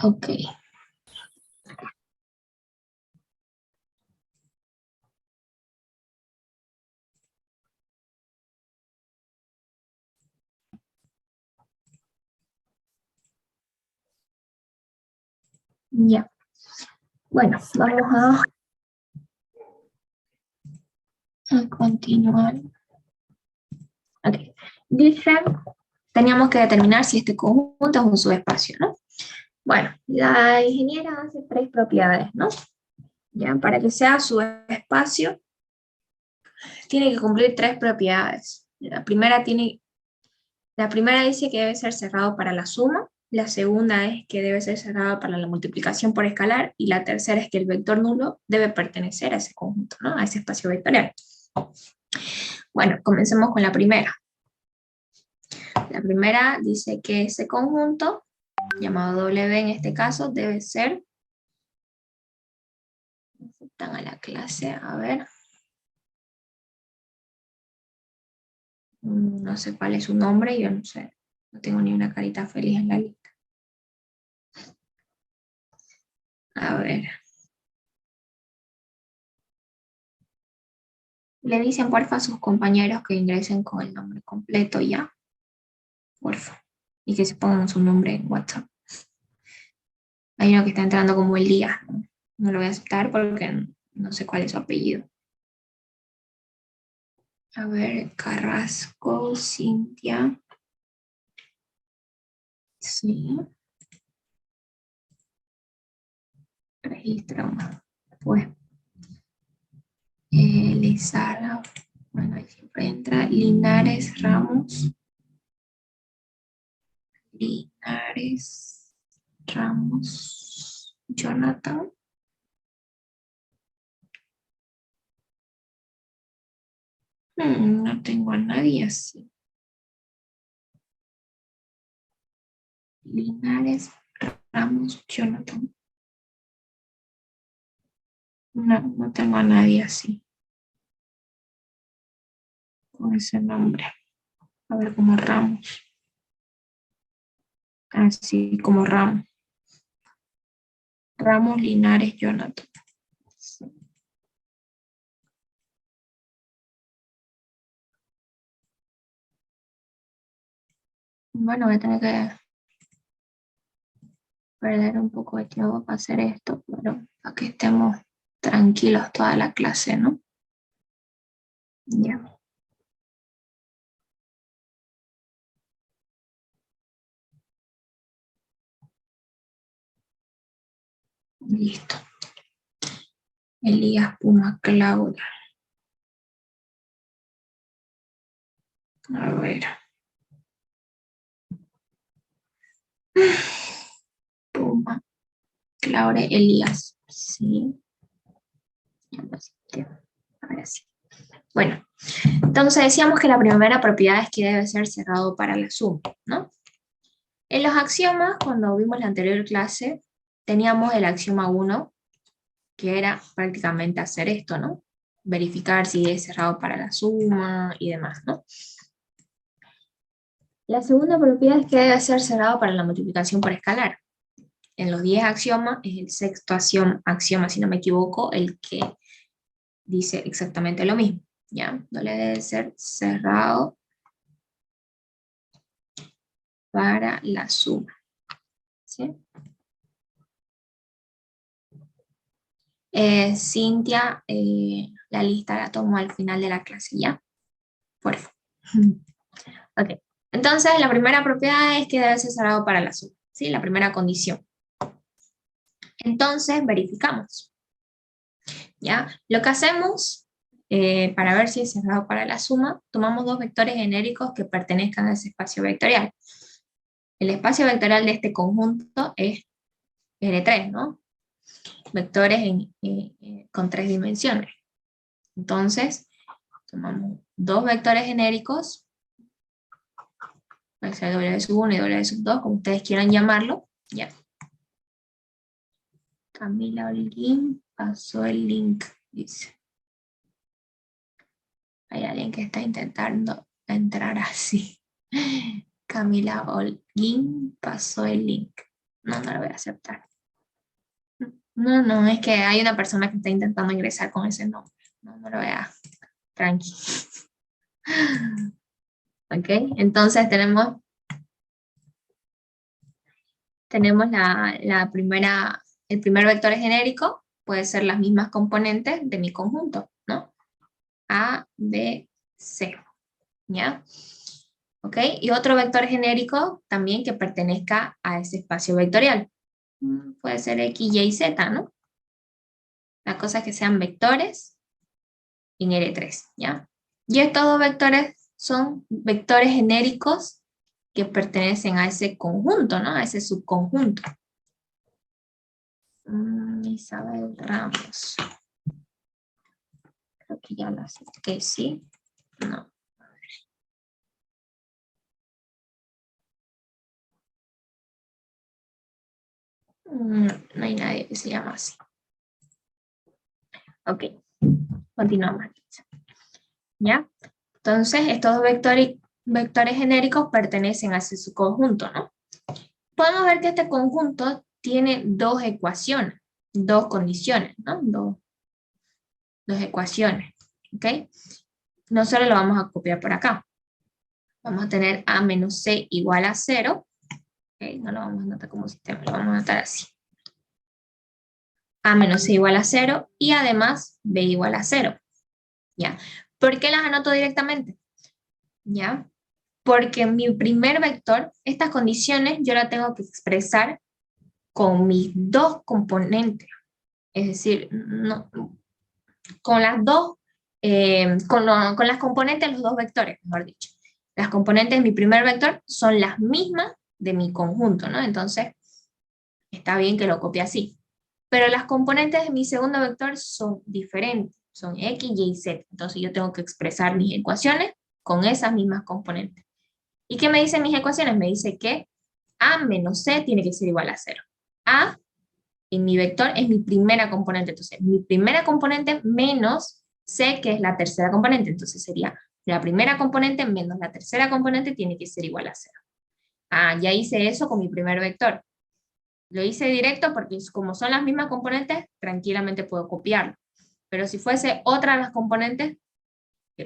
Ok. Ya. Bueno, vamos a continuar. Ok. Dice, teníamos que determinar si este conjunto es un subespacio, ¿no? Bueno, la ingeniera hace tres propiedades, ¿no? Ya, para que sea subespacio, tiene que cumplir tres propiedades. La primera dice que debe ser cerrado para la suma, la segunda es que debe ser cerrado para la multiplicación por escalar, y la tercera es que el vector nulo debe pertenecer a ese conjunto, ¿no? A ese espacio vectorial. Bueno, comencemos con la primera. La primera dice que ese conjunto, llamado W en este caso, debe ser, aceptan a la clase, a ver, no sé cuál es su nombre, yo no sé, no tengo ni una carita feliz en la lista. A ver. Le dicen porfa a sus compañeros que ingresen con el nombre completo ya, porfa. Y que se pongan su nombre en WhatsApp. Hay uno que está entrando como Elías, ¿no? No lo voy a aceptar porque no sé cuál es su apellido. A ver, Carrasco, Cintia. Sí. Registramos. Pues, Lizara. Bueno, ahí siempre entra. Linares Ramos. Linares Ramos. Jonathan. No tengo a nadie así. Linares Ramos Jonathan. No, no tengo a nadie así, con ese nombre. A ver, como Ramos. Así como Ramos. Ramos Linares Jonathan. Bueno, voy a tener que perder un poco de tiempo para hacer esto, pero para que estemos tranquilos toda la clase, ¿no? Ya. Listo. Elías Puma Claudia. A ver. Puma Claudia Elías. Sí. Ya lo acepté. Ahora sí. Bueno, entonces decíamos que la primera propiedad es que debe ser cerrado para la suma, ¿no? En los axiomas, cuando vimos la anterior clase, teníamos el axioma 1, que era prácticamente hacer esto, ¿no? Verificar si es cerrado para la suma y demás, ¿no? La segunda propiedad es que debe ser cerrado para la multiplicación por escalar. En los 10 axiomas es el sexto axioma, si no me equivoco, el que dice exactamente lo mismo, ¿ya? No le debe ser cerrado para la suma, ¿sí? Cintia, la lista la tomo al final de la clase, ¿ya? Por favor. Ok. Entonces, la primera propiedad es que debe ser cerrado para la suma, ¿sí? La primera condición. Entonces, verificamos, ¿ya? Lo que hacemos, para ver si es cerrado para la suma, tomamos dos vectores genéricos que pertenezcan a ese espacio vectorial. El espacio vectorial de este conjunto es R3, ¿no? Vectores con tres dimensiones. Entonces, tomamos dos vectores genéricos, puede ser W sub 1 y W sub 2, como ustedes quieran llamarlo, ya. Camila Holguín pasó el link, dice. Hay alguien que está intentando entrar así. Camila Holguín pasó el link. no lo voy a aceptar. No, es que hay una persona que está intentando ingresar con ese nombre. No lo voy a... Tranqui. Ok, entonces tenemos la primera, el primer vector genérico, puede ser las mismas componentes de mi conjunto, ¿no? A, B, C, ¿ya? ¿Ok? Y otro vector genérico también que pertenezca a ese espacio vectorial. Puede ser X, Y, Z, ¿no? La cosa es que sean vectores en R3, ¿ya? Y estos dos vectores son vectores genéricos que pertenecen a ese conjunto, ¿no? A ese subconjunto. Isabel Ramos. Creo que ya lo acepté, ¿sí? No. No hay nadie que se llama así. Ok, continuamos. ¿Ya? Entonces, estos dos vectores genéricos pertenecen a ese subconjunto, ¿no? Podemos ver que este conjunto tiene dos ecuaciones, dos condiciones, ¿no? Dos ecuaciones, ¿ok? Nosotros lo vamos a copiar por acá. Vamos a tener A menos C igual a 0. Okay, no lo vamos a anotar como sistema, lo vamos a anotar así. A menos C igual a 0 y además B igual a 0. ¿Ya? ¿Por qué las anoto directamente? ¿Ya? Porque mi primer vector, estas condiciones yo la tengo que expresar con mis dos componentes. Es decir, no, con las dos, con las componentes de los dos vectores, mejor dicho. Las componentes de mi primer vector son las mismas de mi conjunto, ¿no? Entonces, está bien que lo copie así. Pero las componentes de mi segundo vector son diferentes, son X, Y, Z. Entonces yo tengo que expresar mis ecuaciones con esas mismas componentes. ¿Y qué me dicen mis ecuaciones? Me dice que A menos C tiene que ser igual a 0. A en mi vector es mi primera componente. Entonces, mi primera componente menos C, que es la tercera componente. Entonces sería la primera componente menos la tercera componente tiene que ser igual a 0. Ah, ya hice eso con mi primer vector. Lo hice directo porque como son las mismas componentes, tranquilamente puedo copiarlo. Pero si fuese otra de las componentes,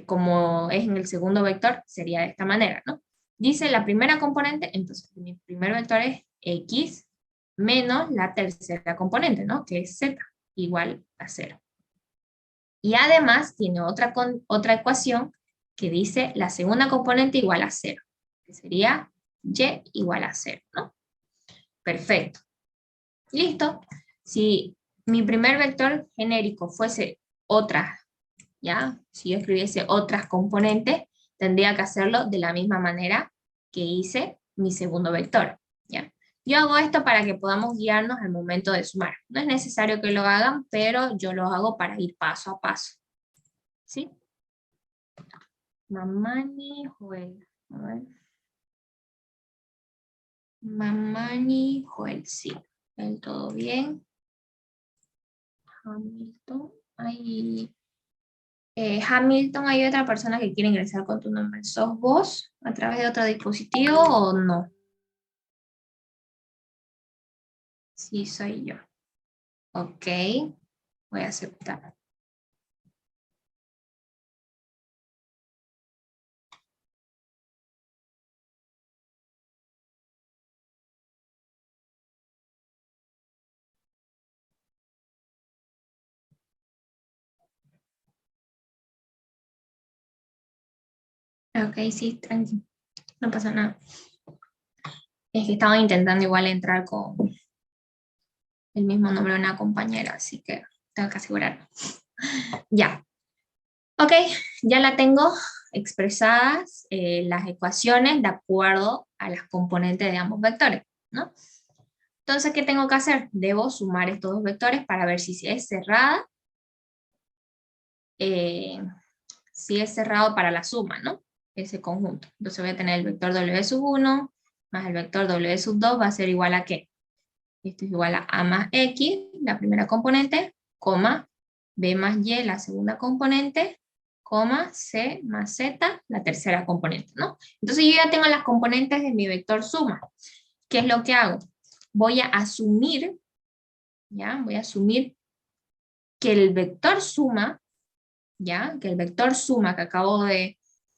como es en el segundo vector, sería de esta manera, ¿no? Dice la primera componente, entonces mi primer vector es X menos la tercera componente, ¿no? Que es Z, igual a 0. Y además tiene otra ecuación que dice la segunda componente igual a 0, que sería Y igual a 0, ¿no? Perfecto. Listo. Si mi primer vector genérico fuese otra, ¿ya? Si yo escribiese otras componentes, tendría que hacerlo de la misma manera que hice mi segundo vector, ¿ya? Yo hago esto para que podamos guiarnos al momento de sumar. No es necesario que lo hagan, pero yo lo hago para ir paso a paso, ¿sí? Mamani Joel. A ver. Mamani Joel, sí. ¿Todo bien? Hamilton. Ay, Hamilton, ¿hay otra persona que quiere ingresar con tu nombre? ¿Sos vos a través de otro dispositivo o no? Sí, soy yo. Ok, voy a aceptar. Ok, sí, tranqui. No pasa nada. Es que estaba intentando igual entrar con el mismo nombre de una compañera, así que tengo que asegurarme. Ya. Ok, ya la tengo expresadas las ecuaciones de acuerdo a las componentes de ambos vectores, ¿no? Entonces, ¿qué tengo que hacer? Debo sumar estos dos vectores para ver si es cerrada, si es cerrado para la suma, ¿no? Ese conjunto. Entonces voy a tener el vector W sub 1 más el vector W sub 2 va a ser igual a ¿qué? Esto es igual a A más X, la primera componente, coma, B más Y, la segunda componente, coma, C más Z, la tercera componente, ¿no? Entonces yo ya tengo las componentes de mi vector suma. ¿Qué es lo que hago? voy a asumir, ¿ya? Voy a asumir que el vector suma, ¿ya? Que el vector suma que acabo de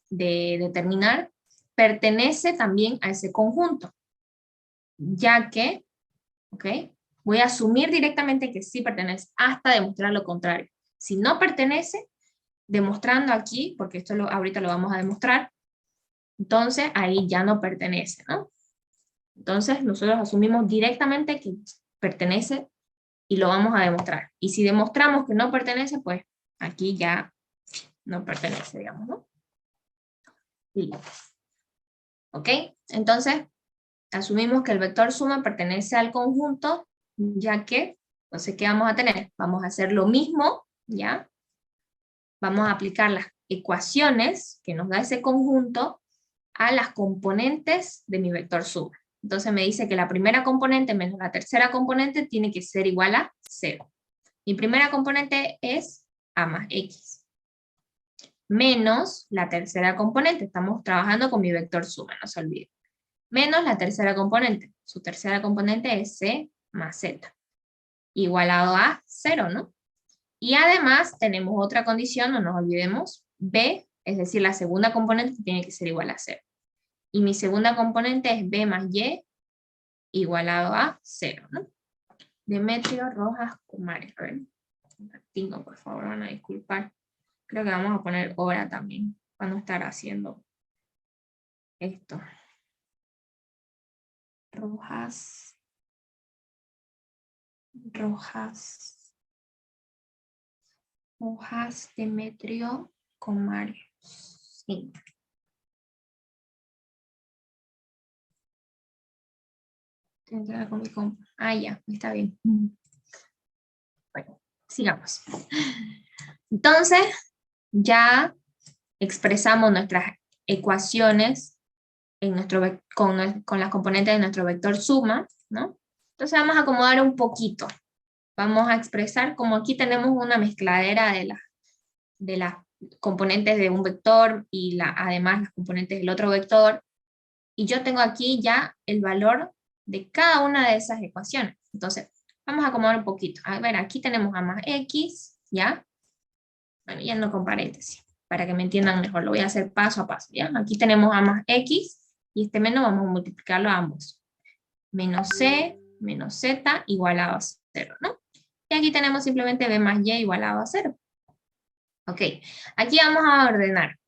determinar pertenece también a ese conjunto, ya que, ¿ok? Voy a asumir directamente que sí pertenece hasta demostrar lo contrario. Si no pertenece, demostrando aquí, porque esto ahorita lo vamos a demostrar, entonces ahí ya no pertenece, ¿no? Entonces nosotros asumimos directamente que pertenece y lo vamos a demostrar. Y si demostramos que no pertenece, pues aquí ya no pertenece, digamos, ¿no? Y, ¿ok? Entonces, asumimos que el vector suma pertenece al conjunto, ya que, entonces, ¿qué vamos a tener? Vamos a hacer lo mismo, ¿ya? Vamos a aplicar las ecuaciones que nos da ese conjunto a las componentes de mi vector suma. Entonces me dice que la primera componente menos la tercera componente tiene que ser igual a 0. Mi primera componente es a más x. Menos la tercera componente. Estamos trabajando con mi vector suma, no se olviden. Menos la tercera componente. Su tercera componente es c más z. Igualado a 0, ¿no? Y además tenemos otra condición, no nos olvidemos, b, es decir, la segunda componente tiene que ser igual a 0. Y mi segunda componente es b más y igualado a 0, ¿no? Demetrio Rojas Kumares. A ver, tengo, por favor, van a disculpar. Creo que vamos a poner hora también, para no estar haciendo esto. Rojas Demetrio Kumares. Sí. Con mi compa. Ah, ya, está bien. Bueno, sigamos. Entonces, ya expresamos nuestras ecuaciones en con las componentes de nuestro vector suma, ¿no? Entonces vamos a acomodar un poquito. Vamos a expresar, como aquí tenemos una mezcladera de las componentes de un vector y además las componentes del otro vector, y yo tengo aquí ya el valor de cada una de esas ecuaciones. Entonces, vamos a acomodar un poquito. A ver, aquí tenemos a más x, ¿ya? Bueno, ya no con paréntesis, para que me entiendan mejor. Lo voy a hacer paso a paso, ¿ya? Aquí tenemos a más x, y este menos vamos a multiplicarlo a ambos. Menos c, menos z, igualado a 0, ¿no? Y aquí tenemos simplemente b más y igualado a 0. Ok, aquí vamos a ordenar.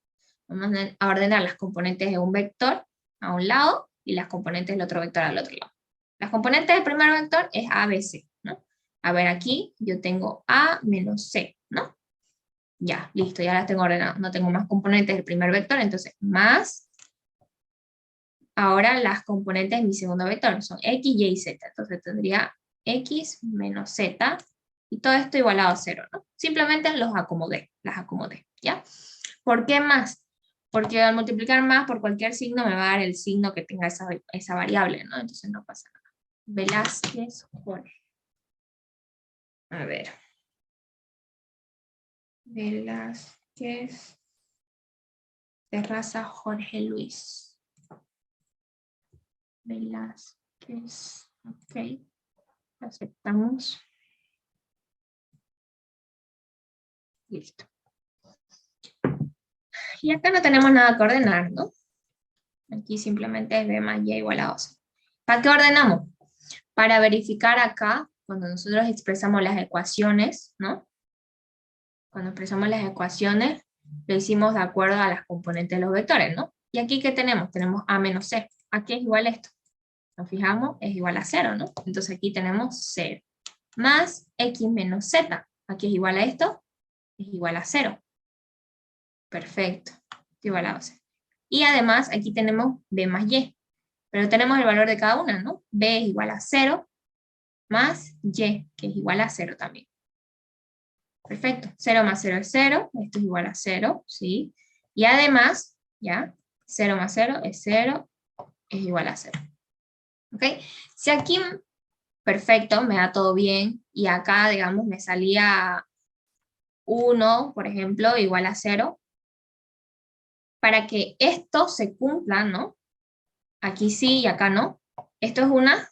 Vamos a ordenar las componentes de un vector a un lado y las componentes del otro vector al otro lado. Las componentes del primer vector es a, b, c, ¿no? A ver, aquí yo tengo a menos c, ¿no? Ya, listo, ya las tengo ordenadas. No tengo más componentes del primer vector, entonces más. Ahora las componentes de mi segundo vector son x, y y z. Entonces tendría x menos z y todo esto igualado a 0, ¿no? Simplemente las acomodé, ¿ya? ¿Por qué más? Porque al multiplicar más por cualquier signo me va a dar el signo que tenga esa variable, ¿no? Entonces no pasa nada. Velázquez, Jorge. A ver. Velázquez, Terraza, Jorge Luis. Velázquez, ok. Aceptamos. Listo. Y acá no tenemos nada que ordenar, ¿no? Aquí simplemente es b más y igual a 2. ¿Para qué ordenamos? Para verificar acá, cuando nosotros expresamos las ecuaciones, ¿no? Cuando expresamos las ecuaciones, lo hicimos de acuerdo a las componentes de los vectores, ¿no? Y aquí, ¿qué tenemos? Tenemos a menos c. Aquí es igual a esto. Nos fijamos, es igual a 0, ¿no? Entonces aquí tenemos 0. Más x menos z. Aquí es igual a esto, es igual a 0. Perfecto. Igual a 12. Y además aquí tenemos b más y. Pero tenemos el valor de cada una, ¿no? B es igual a 0 más y, que es igual a 0 también. Perfecto. 0 más 0 es 0. Esto es igual a 0, ¿sí? Y además, ¿ya? 0 más 0 es 0, es igual a 0. ¿Ok? Si aquí, perfecto, me da todo bien, y acá, digamos, me salía 1, por ejemplo, igual a 0, para que esto se cumpla, ¿no? Aquí sí y acá no. Esto es una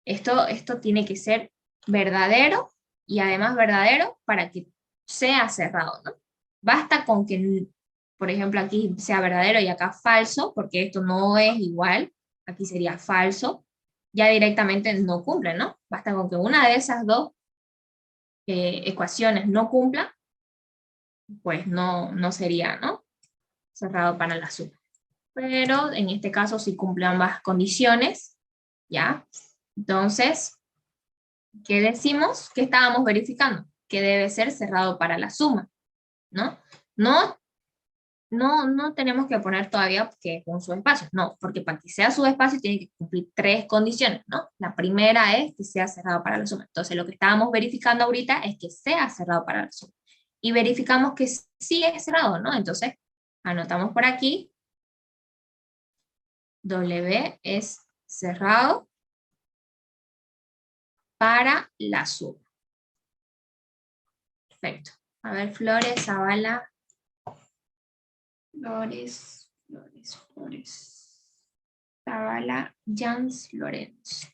Esto tiene que ser verdadero y además verdadero para que sea cerrado, ¿no? Basta con que, por ejemplo, aquí sea verdadero y acá falso, porque esto no es igual, aquí sería falso, ya directamente no cumple, ¿no? Basta con que una de esas dos ecuaciones no cumpla, pues no sería, ¿no? Cerrado para la suma. Pero en este caso sí cumple ambas condiciones, ¿ya? Entonces, ¿qué decimos? ¿Qué estábamos verificando? Que debe ser cerrado para la suma, ¿no? No tenemos que poner todavía que es un subespacio, no, porque para que sea subespacio tiene que cumplir tres condiciones, ¿no? La primera es que sea cerrado para la suma. Entonces lo que estábamos verificando ahorita es que sea cerrado para la suma. Y verificamos que sí es cerrado, ¿no? Entonces anotamos por aquí, W es cerrado para la suma. Perfecto. A ver, Flores, Zavala. Flores. Zavala, Jans, Lorenzo.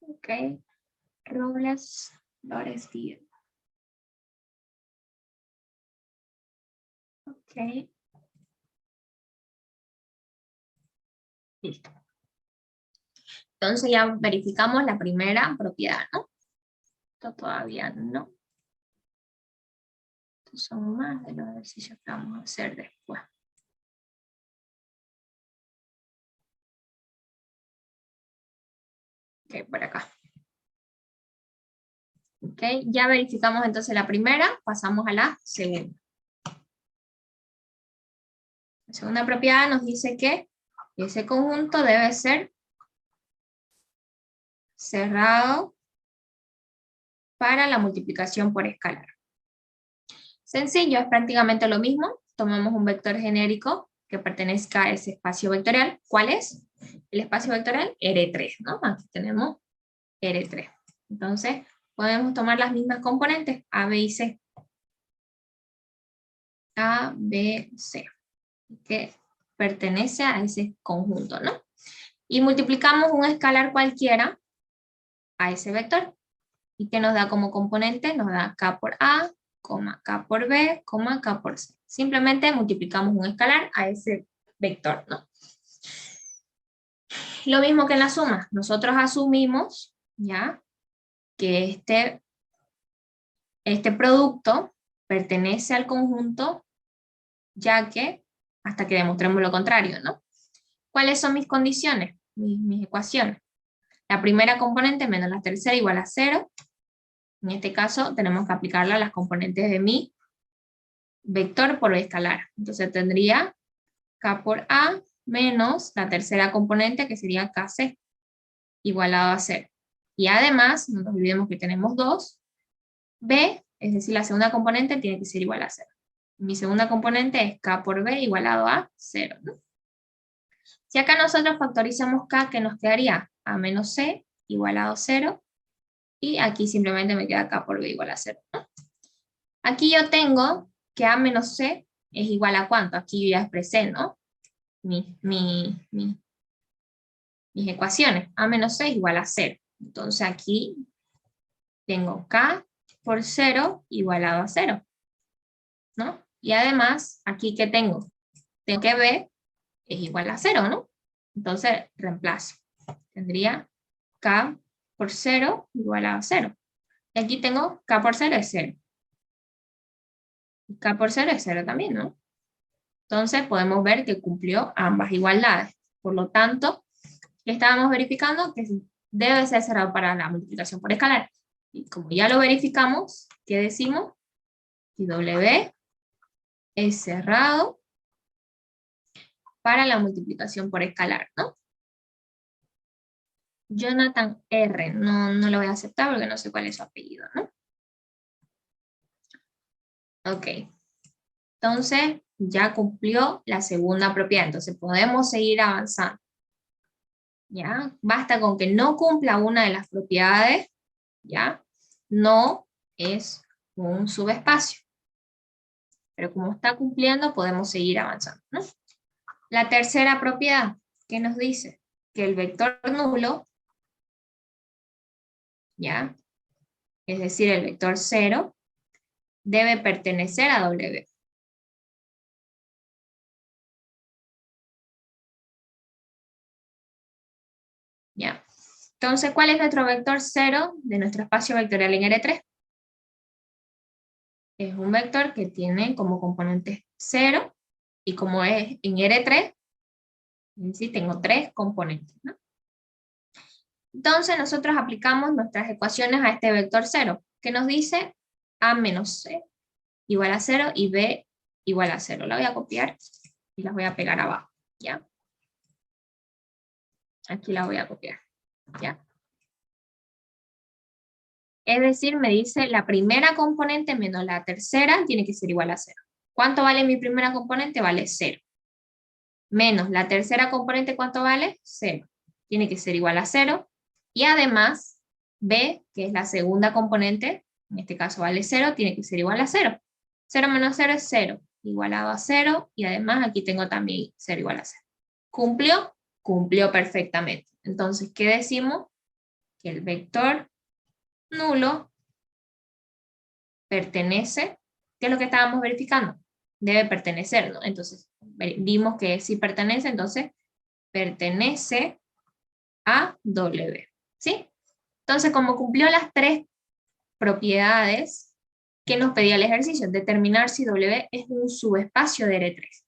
Ok. Robles, Flores, Díaz. Ok. Listo. Entonces ya verificamos la primera propiedad, ¿no? Esto todavía no. Estos son más de los ejercicios que vamos a hacer después. Ok, por acá. Ok, ya verificamos entonces la primera, pasamos a la segunda. La segunda propiedad nos dice que ese conjunto debe ser cerrado para la multiplicación por escalar. Sencillo, es prácticamente lo mismo. Tomamos un vector genérico que pertenezca a ese espacio vectorial. ¿Cuál es? El espacio vectorial R3, ¿no? Aquí tenemos R3. Entonces, podemos tomar las mismas componentes, A, B y C. A, B, C. Que pertenece a ese conjunto, ¿no? Y multiplicamos un escalar cualquiera a ese vector. ¿Y qué nos da como componente? Nos da K por A, K por B, K por C. Simplemente multiplicamos un escalar a ese vector, ¿no? Lo mismo que en la suma. Nosotros asumimos, ¿ya? Que este producto pertenece al conjunto, ya que, hasta que demostremos lo contrario, ¿no? ¿Cuáles son mis condiciones? Mis ecuaciones. La primera componente menos la tercera igual a 0. En este caso tenemos que aplicarla a las componentes de mi vector por escalar. Entonces tendría K por A menos la tercera componente que sería KC igualado a 0. Y además, no nos olvidemos que tenemos 2, B, es decir, la segunda componente tiene que ser igual a 0. Mi segunda componente es K por B igualado a 0, ¿no? Si acá nosotros factorizamos K, ¿qué nos quedaría? A menos C igualado a 0. Y aquí simplemente me queda K por B igual a 0, ¿no? Aquí yo tengo que A menos C es igual a ¿cuánto? Aquí yo ya expresé, ¿no? Mis ecuaciones. A menos C es igual a 0. Entonces aquí tengo K por 0 igualado a 0, ¿no? Y además, aquí ¿qué tengo? Tengo que B es igual a 0, ¿no? Entonces reemplazo. Tendría K por 0 igualado a 0. Y aquí tengo K por 0 es 0. Y K por 0 es 0 también, ¿no? Entonces podemos ver que cumplió ambas igualdades. Por lo tanto, ¿qué estábamos verificando? Que debe ser cerrado para la multiplicación por escalar. Y como ya lo verificamos, ¿qué decimos? Que W es cerrado para la multiplicación por escalar, ¿no? Jonathan R. No lo voy a aceptar porque no sé cuál es su apellido, ¿no? Ok. Entonces, ya cumplió la segunda propiedad. Entonces, podemos seguir avanzando. ¿Ya? Basta con que no cumpla una de las propiedades, ¿ya? No es un subespacio. Pero como está cumpliendo, podemos seguir avanzando, ¿no? La tercera propiedad, ¿qué nos dice? Que el vector nulo, ¿ya? Es decir, el vector 0, debe pertenecer a W. ¿Ya? Entonces, ¿cuál es nuestro vector 0 de nuestro espacio vectorial en R3? Es un vector que tiene como componente 0, y como es en R3, sí tengo 3 componentes, ¿no? Entonces nosotros aplicamos nuestras ecuaciones a este vector 0, que nos dice A menos C igual a 0 y B igual a 0. La voy a copiar y las voy a pegar abajo, ¿ya? Aquí la voy a copiar, ¿ya? Es decir, me dice la primera componente menos la tercera tiene que ser igual a 0. ¿Cuánto vale mi primera componente? Vale 0. Menos la tercera componente, ¿cuánto vale? 0. Tiene que ser igual a 0. Y además, B, que es la segunda componente, en este caso vale 0, tiene que ser igual a 0. 0 menos 0 es 0, igualado a 0, y además aquí tengo también 0 igual a 0. ¿Cumplió? Cumplió perfectamente. Entonces, ¿qué decimos? Que el vector nulo pertenece, ¿qué es lo que estábamos verificando? Debe pertenecer, ¿no? Entonces, vimos que sí pertenece, entonces pertenece a W, ¿sí? Entonces, como cumplió las 3 propiedades que nos pedía el ejercicio, determinar si W es un subespacio de R3.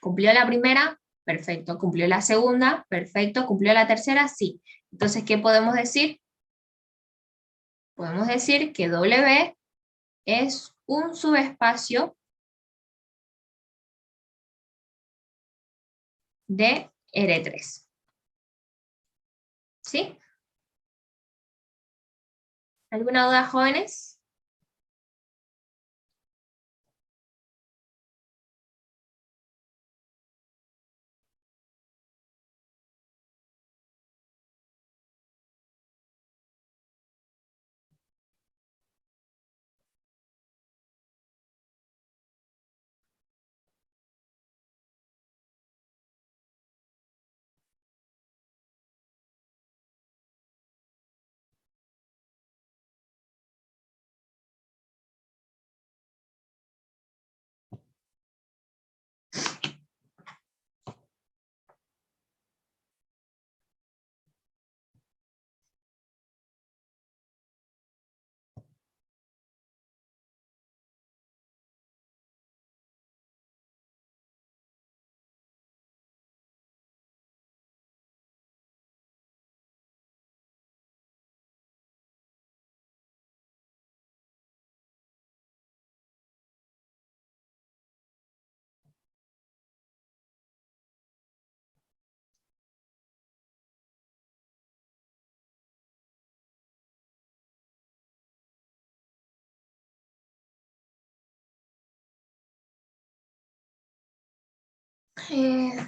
¿Cumplió la primera? Perfecto. ¿Cumplió la segunda? Perfecto. ¿Cumplió la tercera? Sí. Entonces, ¿qué podemos decir? Podemos decir que W es un subespacio de R3. ¿Sí? ¿Alguna duda, jóvenes?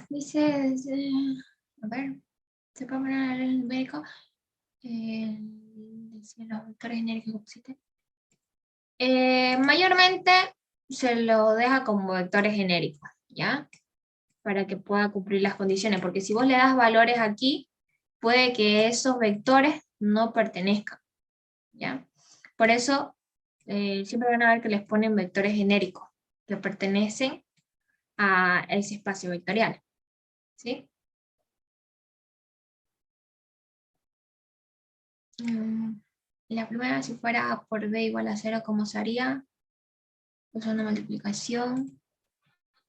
Dice, a ver, se puede poner el numérico. Dice los vectores genéricos que pusiste. Mayormente se lo deja como vectores genéricos, ¿ya? Para que pueda cumplir las condiciones, porque si vos le das valores aquí, puede que esos vectores no pertenezcan, ¿ya? Por eso, siempre van a ver que les ponen vectores genéricos, que pertenecen a ese espacio vectorial, ¿sí? La primera, si fuera A por B igual a 0, ¿cómo se haría? Usando multiplicación.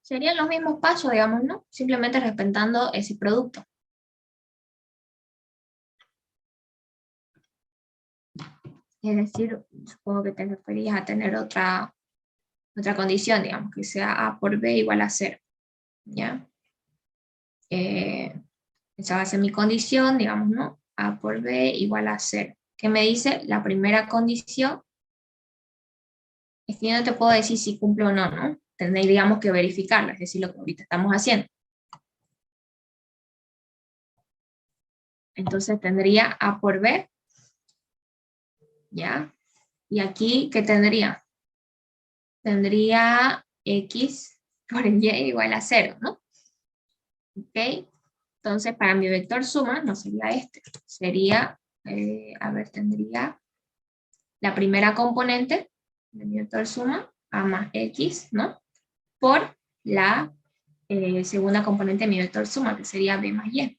Serían los mismos pasos, digamos, ¿no? Simplemente respetando ese producto. Es decir, supongo que te referías a tener otra condición, digamos, que sea A por B igual a 0, ¿ya? Esa va a ser mi condición, digamos, ¿no? A por B igual a 0. ¿Qué me dice? La primera condición es que yo no te puedo decir si cumple o no, ¿no? Tendréis, digamos, que verificarla, es decir, lo que ahorita estamos haciendo. Entonces tendría A por B, ¿ya? Y aquí, ¿qué tendría? Tendría X por Y igual a 0, ¿no? ¿Ok? Entonces, para mi vector suma no sería este, sería, a ver, tendría la primera componente de mi vector suma, a más x, ¿no? Por la segunda componente de mi vector suma, que sería b más y,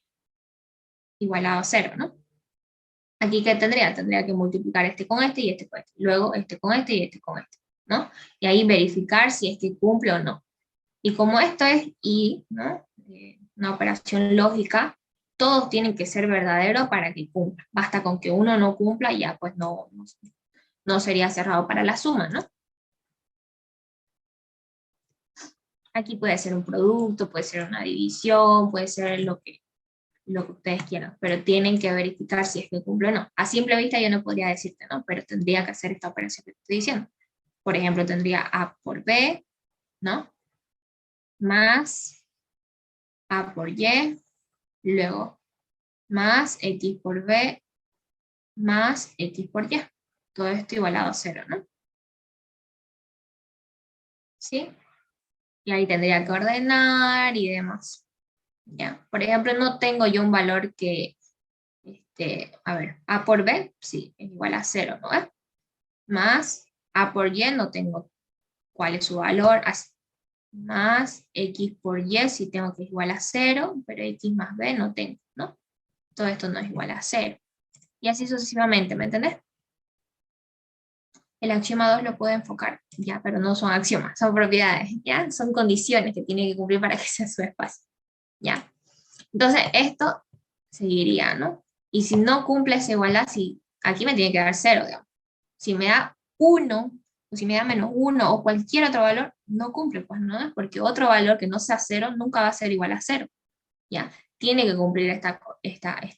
igualado a 0, ¿no? Aquí, ¿qué tendría? Tendría que multiplicar este con este y este con este. Luego este con este y este con este, ¿no? Y ahí verificar si es que cumple o no. Y como esto es y, ¿no? Una operación lógica, todos tienen que ser verdaderos para que cumpla. Basta con que uno no cumpla y ya pues no sería cerrado para la suma, ¿no? Aquí puede ser un producto, puede ser una división, puede ser lo que ustedes quieran, pero tienen que verificar si es que cumple o no. A simple vista yo no podría decirte, ¿no? Pero tendría que hacer esta operación que te estoy diciendo. Por ejemplo, tendría A por B, ¿no? Más A por Y, luego más X por B, más X por Y. Todo esto igualado a 0, ¿no? ¿Sí? Y ahí tendría que ordenar y demás. ¿Ya? Por ejemplo, no tengo yo un valor que, a ver, A por B, sí, es igual a 0, ¿no? Más A por Y, no tengo cuál es su valor, más X por Y, si tengo que es igual a 0, pero X más B no tengo, ¿no? Todo esto no es igual a 0. Y así sucesivamente, ¿me entendés? El axioma 2 lo puedo enfocar, ya, pero no son axiomas, son propiedades, ya, son condiciones que tiene que cumplir para que sea su espacio, ya. Entonces, esto seguiría, ¿no? Y si no cumple esa igualdad, si, aquí me tiene que dar 0, digamos. Si me da 1, o si me da menos 1, o cualquier otro valor, no cumple, pues no, porque otro valor que no sea 0 nunca va a ser igual a 0, ¿ya? Tiene que cumplir esta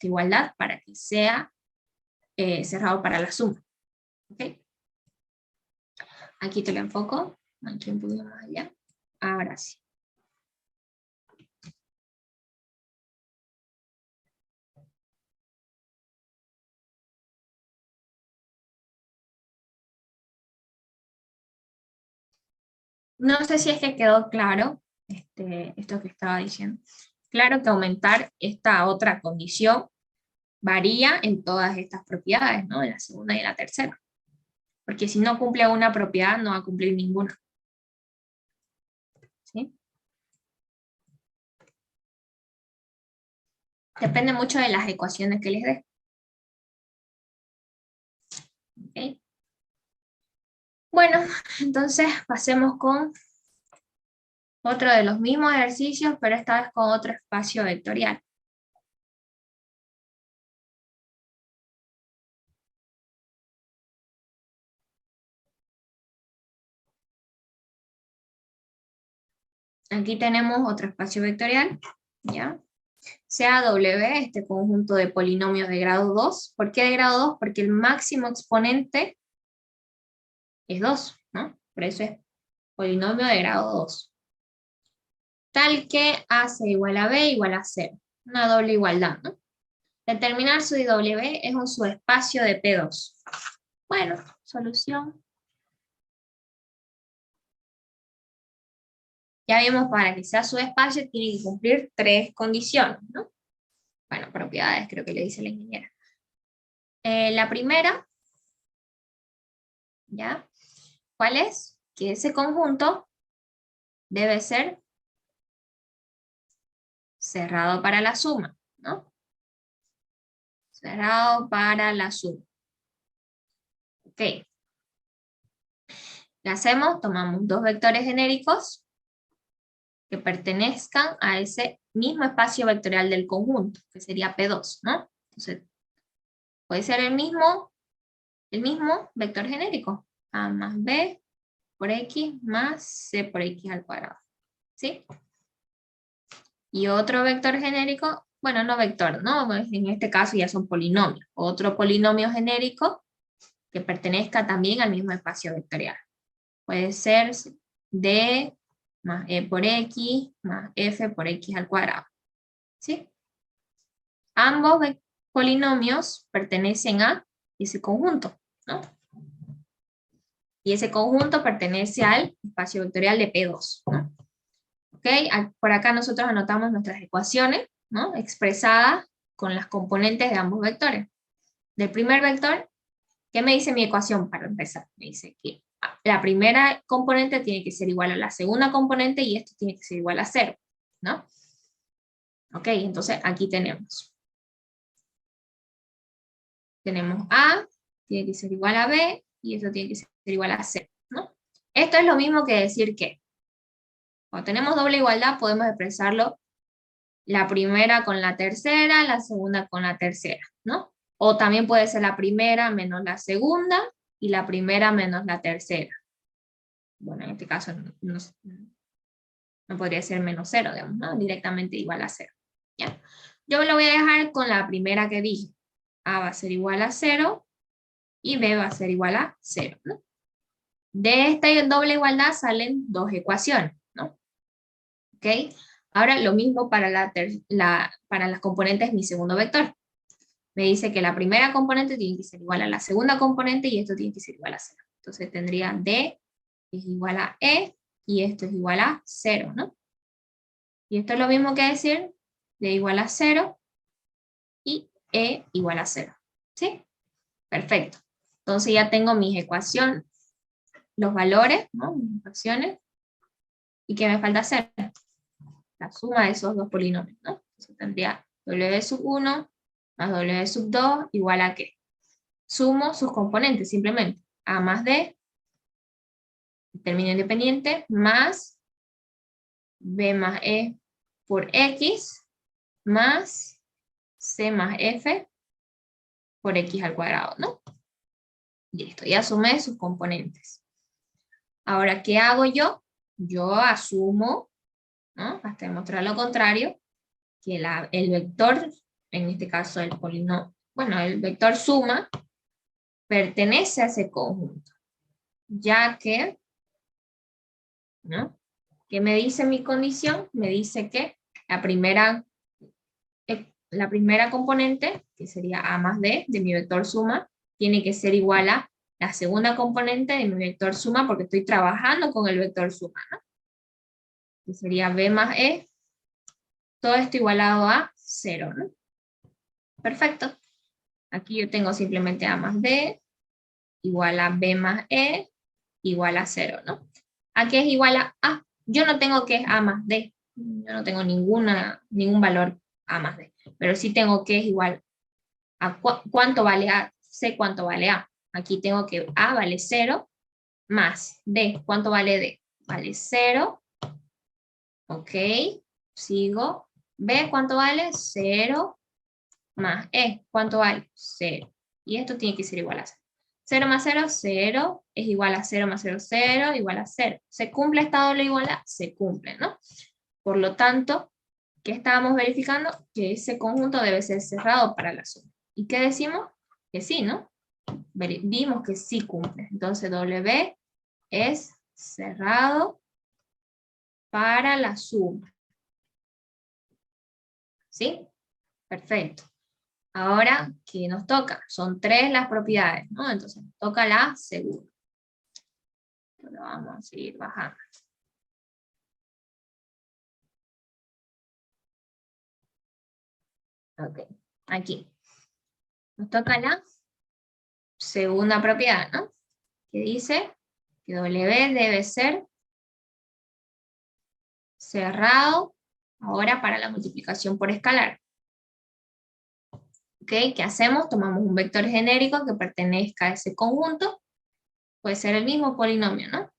igualdad para que sea cerrado para la suma, ¿ok? Aquí te lo enfoco, aquí un poquito más allá, ahora sí. No sé si es que quedó claro esto que estaba diciendo. Claro que aumentar esta otra condición varía en todas estas propiedades, ¿no? En la segunda y en la tercera. Porque si no cumple una propiedad, no va a cumplir ninguna. ¿Sí? Depende mucho de las ecuaciones que les dé. ¿Okay? Bueno, entonces pasemos con otro de los mismos ejercicios, pero esta vez con otro espacio vectorial. Aquí tenemos otro espacio vectorial, ¿ya? Sea W, este conjunto de polinomios de grado 2. ¿Por qué de grado 2? Porque el máximo exponente es 2, ¿no? Por eso es polinomio de grado 2. Tal que A sea igual a B igual a 0. Una doble igualdad, ¿no? Determinar su W es un subespacio de P2. Bueno, solución. Ya vimos, para que sea subespacio tiene que cumplir 3 condiciones, ¿no? Bueno, propiedades creo que le dice la ingeniera. La primera, ¿ya? ¿Cuál es? Que ese conjunto debe ser cerrado para la suma, ¿no? Cerrado para la suma. Ok. ¿Qué hacemos? Tomamos dos vectores genéricos que pertenezcan a ese mismo espacio vectorial del conjunto, que sería P2, ¿no? Entonces, puede ser el mismo vector genérico. A más B por X más C por X al cuadrado. ¿Sí? Y otro vector genérico, bueno, no vector, ¿no? En este caso ya son polinomios. Otro polinomio genérico que pertenezca también al mismo espacio vectorial. Puede ser D más E por X más F por X al cuadrado. ¿Sí? Ambos polinomios pertenecen a ese conjunto, ¿no? Y ese conjunto pertenece al espacio vectorial de P2, ¿no? ¿Ok? Por acá nosotros anotamos nuestras ecuaciones, ¿no? Expresada con las componentes de ambos vectores. Del primer vector, ¿qué me dice mi ecuación para empezar? Me dice que la primera componente tiene que ser igual a la segunda componente y esto tiene que ser igual a 0, ¿no? Ok, entonces aquí tenemos A, tiene que ser igual a B, y esto tiene que ser igual a C, ¿no? Esto es lo mismo que decir que cuando tenemos doble igualdad podemos expresarlo la primera con la tercera, la segunda con la tercera, ¿no? O también puede ser la primera menos la segunda y la primera menos la tercera. Bueno, en este caso no podría ser menos 0, digamos, ¿no? Directamente igual a 0. ¿Ya? Yo lo voy a dejar con la primera que dije. A va a ser igual a 0 y B va a ser igual a 0, ¿no? De esta doble igualdad salen dos ecuaciones, ¿no? ¿Ok? Ahora lo mismo para, para las componentes de mi segundo vector. Me dice que la primera componente tiene que ser igual a la segunda componente y esto tiene que ser igual a 0. Entonces tendría D es igual a E y esto es igual a 0, ¿no? Y esto es lo mismo que decir D igual a 0 y E igual a 0. ¿Sí? Perfecto. Entonces ya tengo mis ecuaciones, los valores, ¿no? Mis ecuaciones. ¿Y qué me falta hacer? La suma de esos dos polinomios, ¿no? Entonces tendría W sub 1 más W sub 2 igual a ¿qué? Sumo sus componentes simplemente. A más D, término independiente, más B más E por X, más C más F por X al cuadrado, ¿no? Listo, ya sumé sus componentes. Ahora, ¿qué hago yo? Yo asumo, ¿no? Hasta demostrar lo contrario, que el vector, en este caso el polinomio, bueno, el vector suma, pertenece a ese conjunto, ya que, ¿no? ¿Qué me dice mi condición? Me dice que la primera componente, que sería A más D de mi vector suma, tiene que ser igual a la segunda componente de mi vector suma, porque estoy trabajando con el vector suma, ¿no? Que sería B más E, todo esto igualado a 0, ¿no? Perfecto. Aquí yo tengo simplemente A más D, igual a B más E, igual a 0, ¿no? Aquí es igual a A. Yo no tengo que es A más D. Yo no tengo ningún valor A más D. Pero sí tengo que es igual a cuánto vale A. Sé cuánto vale A. Aquí tengo que A vale 0 más D. ¿Cuánto vale D? Vale 0. Ok. Sigo. B, ¿cuánto vale? 0 más E. ¿Cuánto vale? 0. Y esto tiene que ser igual a 0. 0 más 0, 0, es igual a 0 más 0, 0, igual a 0. ¿Se cumple esta doble igualdad? Se cumple, ¿no? Por lo tanto, ¿qué estábamos verificando? Que ese conjunto debe ser cerrado para la suma. ¿Y qué decimos? Que sí, ¿no? Vimos que sí cumple. Entonces, W es cerrado para la suma. ¿Sí? Perfecto. Ahora, ¿qué nos toca? Son 3 las propiedades, ¿no? Entonces, nos toca la segunda. Lo vamos a seguir bajando. Ok, aquí. Nos toca la segunda propiedad, ¿no? Que dice que W debe ser cerrado ahora para la multiplicación por escalar. ¿Ok? ¿Qué hacemos? Tomamos un vector genérico que pertenezca a ese conjunto. Puede ser el mismo polinomio, ¿no?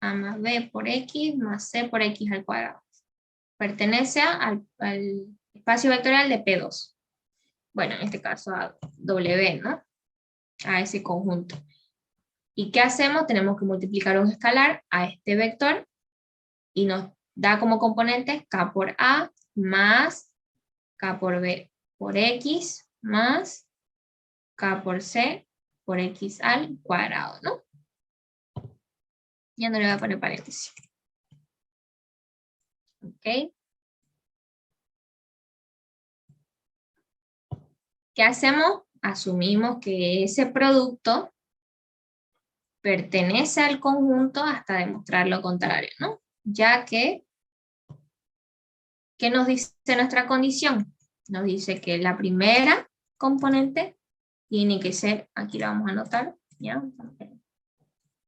A más B por X más C por X al cuadrado. Pertenece al espacio vectorial de P2. Bueno, en este caso a W, ¿no? A ese conjunto. ¿Y qué hacemos? Tenemos que multiplicar un escalar a este vector y nos da como componentes K por A más K por B por X más K por C por X al cuadrado, ¿no? Ya no le voy a poner paréntesis. ¿Ok? ¿Qué hacemos? Asumimos que ese producto pertenece al conjunto hasta demostrar lo contrario, ¿no? Ya que ¿Qué nos dice nuestra condición? Nos dice que la primera componente tiene que ser, aquí la vamos a anotar, ¿ya?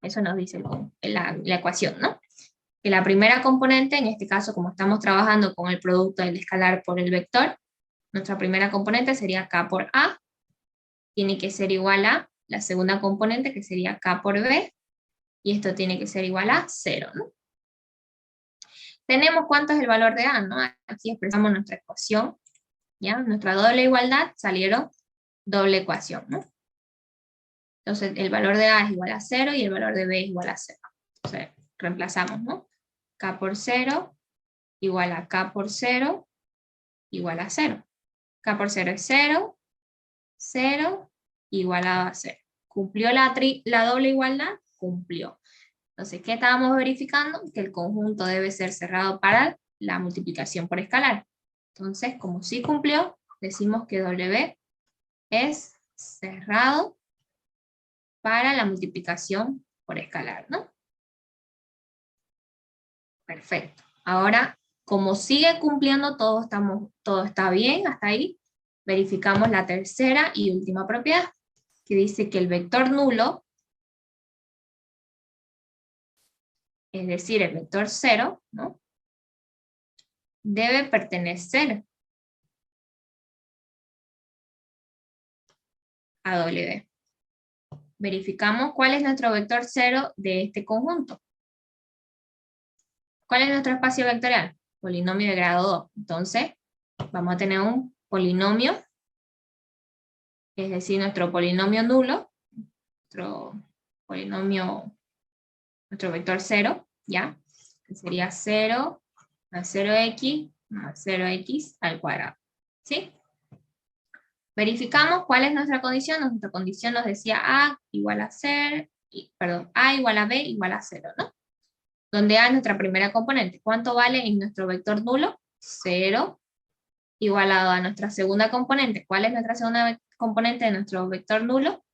Eso nos dice la ecuación, ¿no? Que la primera componente, en este caso, como estamos trabajando con el producto del escalar por el vector, nuestra primera componente sería K por A, tiene que ser igual a la segunda componente, que sería K por B, y esto tiene que ser igual a 0, ¿no? Tenemos cuánto es el valor de A, ¿no? Aquí expresamos nuestra ecuación, ¿ya? Nuestra doble igualdad salieron doble ecuación, ¿no? Entonces, el valor de A es igual a 0 y el valor de B es igual a 0. Entonces, reemplazamos, ¿no? K por 0 igual a K por 0 igual a 0. K por 0 es 0, 0 igualado a 0. ¿Cumplió la doble igualdad? Cumplió. Entonces, ¿qué estábamos verificando? Que el conjunto debe ser cerrado para la multiplicación por escalar. Entonces, como sí cumplió, decimos que W es cerrado para la multiplicación por escalar, ¿no? Perfecto. Ahora, como sigue cumpliendo, todo está bien hasta ahí. Verificamos la tercera y última propiedad, que dice que el vector nulo, es decir, el vector 0, ¿no? Debe pertenecer a W. Verificamos cuál es nuestro vector 0 de este conjunto. ¿Cuál es nuestro espacio vectorial? Polinomio de grado 2. Entonces, vamos a tener un polinomio, es decir, nuestro polinomio nulo, nuestro polinomio, nuestro vector 0, ¿ya? Que sería 0 más 0x más 0x al cuadrado. ¿Sí? Verificamos cuál es nuestra condición. Nuestra condición nos decía A igual a 0, perdón, A igual a B igual a 0, ¿no? Donde A es nuestra primera componente. ¿Cuánto vale en nuestro vector nulo? 0, igualado a nuestra segunda componente. ¿Cuál es nuestra segunda componente de nuestro vector nulo?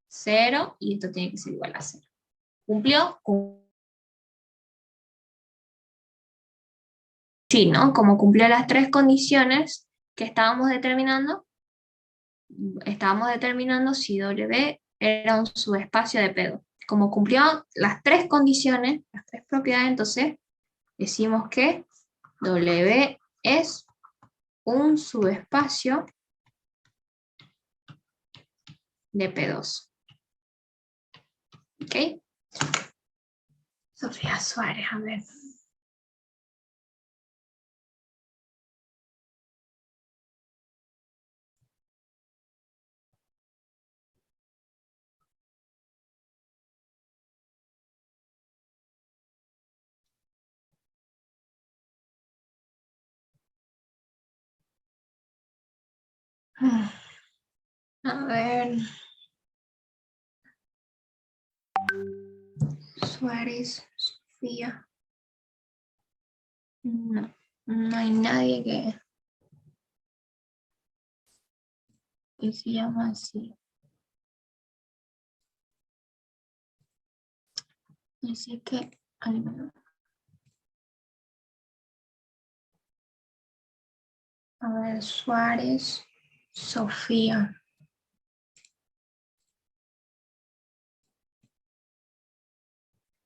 0, y esto tiene que ser igual a 0. ¿Cumplió? Sí, ¿no? Como cumplió las tres condiciones que estábamos determinando si W era un subespacio de P2. Como cumplió las tres condiciones, las tres propiedades, entonces decimos que W es un subespacio de P2. ¿Ok? Sofía Suárez, a ver. A ver. Suárez, Sofía. No, no hay nadie que se llama así. Así que, a ver, Suárez, Sofía.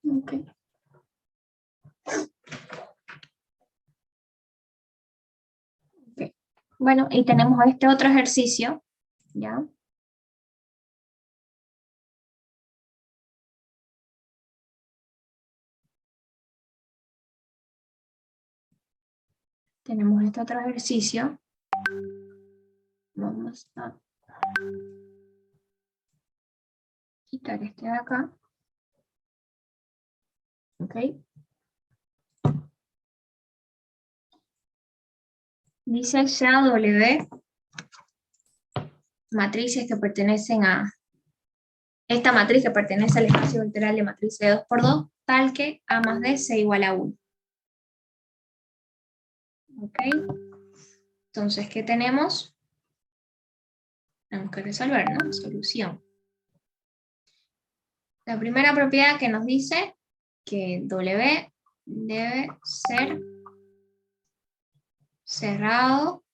Ok. Okay. Bueno, y tenemos este otro ejercicio, ¿ya? Tenemos este otro ejercicio. Vamos a quitar este de acá. Ok. Dice ya W, matrices que pertenecen a esta matriz que pertenece al espacio vectorial de matriz de 2 por 2, tal que A más D sea igual a 1. Ok. Entonces, ¿qué tenemos? Tenemos que resolver, ¿no? Solución. La primera propiedad que nos dice que W debe ser cerrado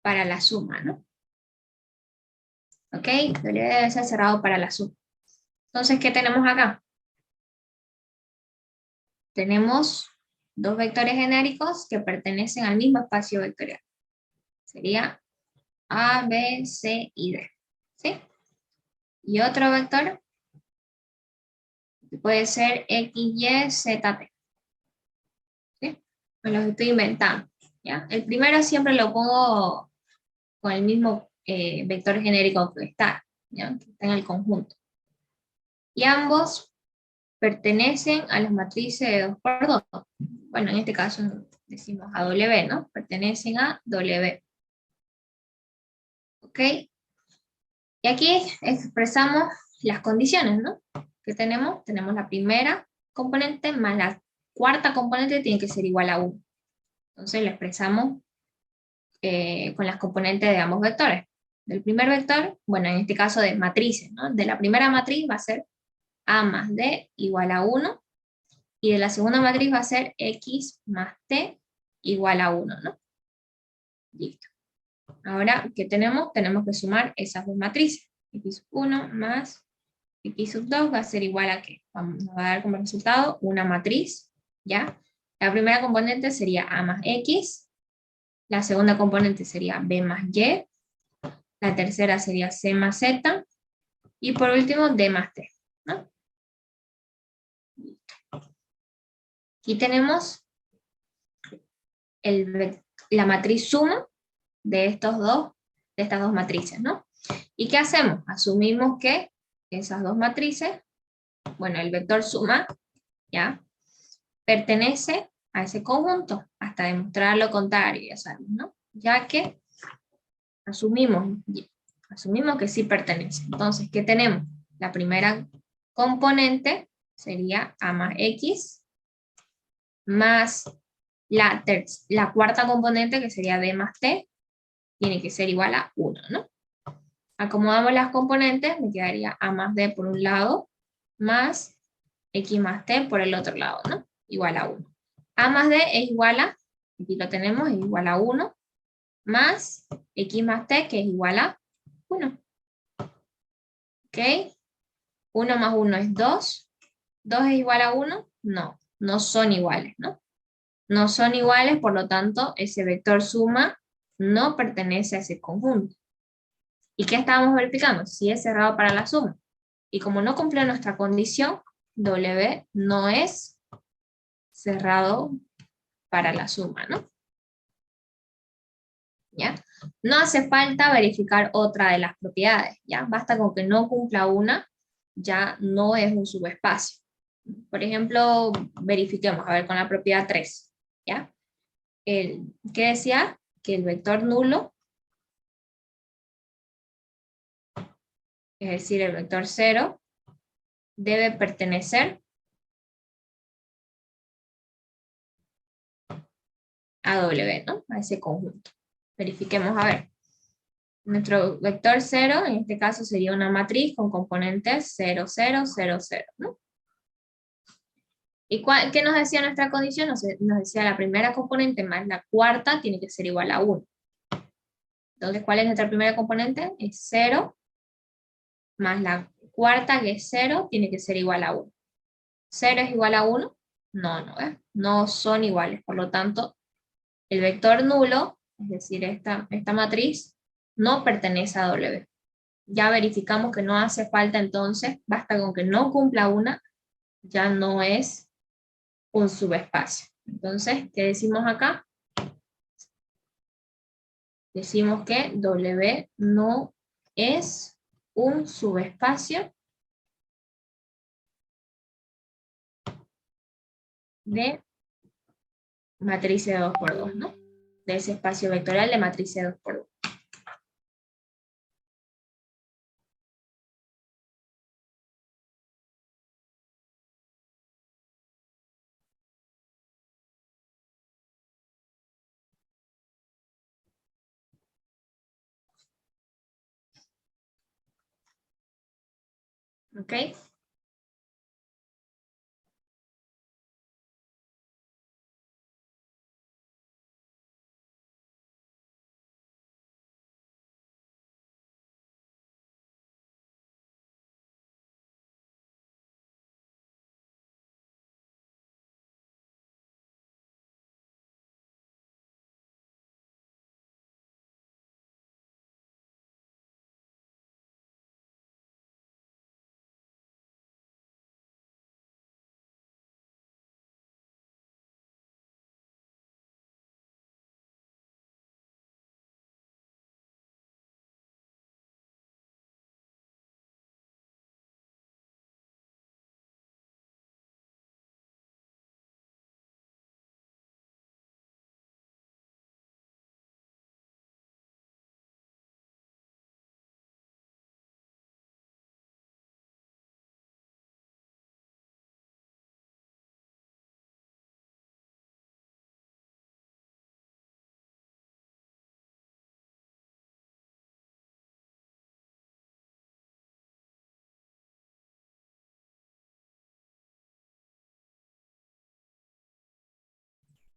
para la suma, ¿no? ¿Ok? W debe ser cerrado para la suma. Entonces, ¿qué tenemos acá? Tenemos dos vectores genéricos que pertenecen al mismo espacio vectorial. Sería A, B, C y D. ¿Sí? Y otro vector puede ser X, Y, Z, T. ¿Sí? Me los estoy inventando. ¿Ya? El primero siempre lo pongo con el mismo vector genérico que está, ¿ya? Que está en el conjunto. Y ambos pertenecen a las matrices de 2 por 2. Bueno, en este caso decimos a W, ¿no? Pertenecen a W. ¿Ok? Y aquí expresamos las condiciones, ¿no? ¿Qué tenemos? Tenemos la primera componente más la cuarta componente tiene que ser igual a 1. Entonces lo expresamos con las componentes de ambos vectores. Del primer vector, bueno, en este caso de matrices, ¿no? De la primera matriz va a ser A más D igual a 1, y de la segunda matriz va a ser X más T igual a 1, ¿no? Listo. Ahora, ¿qué tenemos? Tenemos que sumar esas dos matrices. X1 más X2 va a ser igual a ¿qué? Nos va a dar como resultado una matriz, ¿ya? La primera componente sería A más X, la segunda componente sería B más Y, la tercera sería C más Z, y por último D más T, ¿no? Aquí tenemos la matriz suma de estas dos matrices, ¿no? ¿Y qué hacemos? Asumimos que esas dos matrices, bueno, el vector suma, ¿ya? Pertenece a ese conjunto, hasta demostrar lo contrario, ya sabemos, ¿no? Ya que asumimos que sí pertenece. Entonces, ¿qué tenemos? La primera componente sería A más X, más la cuarta componente, que sería D más T, tiene que ser igual a 1, ¿no? Acomodamos las componentes, me quedaría A más D por un lado, más X más T por el otro lado, ¿no? Igual a 1. A más D es igual a, aquí lo tenemos, es igual a 1, más X más T, que es igual a 1. ¿Ok? 1 más 1 es 2. ¿2 es igual a 1? No, no son iguales, ¿no? No son iguales, por lo tanto, ese vector suma no pertenece a ese conjunto. ¿Y qué estábamos verificando? Si es cerrado para la suma. Y como no cumple nuestra condición, W no es cerrado para la suma, ¿no? ¿Ya? No hace falta verificar otra de las propiedades, ¿ya? Basta con que no cumpla una, ya no es un subespacio. Por ejemplo, verifiquemos, a ver, con la propiedad 3, ¿ya? ¿Qué decía? Que el vector nulo, es decir, el vector 0, debe pertenecer a W, ¿no? A ese conjunto. Verifiquemos, a ver. Nuestro vector 0, en este caso, sería una matriz con componentes 0, 0, 0, 0, ¿no? ¿Y qué nos decía nuestra condición? Nos decía la primera componente más la cuarta tiene que ser igual a 1. Entonces, ¿cuál es nuestra primera componente? Es 0, más la cuarta, que es 0, tiene que ser igual a 1. ¿0 es igual a 1? No, no es. No son iguales. Por lo tanto, el vector nulo, es decir, esta matriz, no pertenece a W. Ya verificamos que no hace falta, entonces, basta con que no cumpla una, ya no es un subespacio. Entonces, ¿qué decimos acá? Decimos que W no es un subespacio de matriz de 2 por 2, ¿no? De ese espacio vectorial de matriz de 2 por 2. ¿Ok?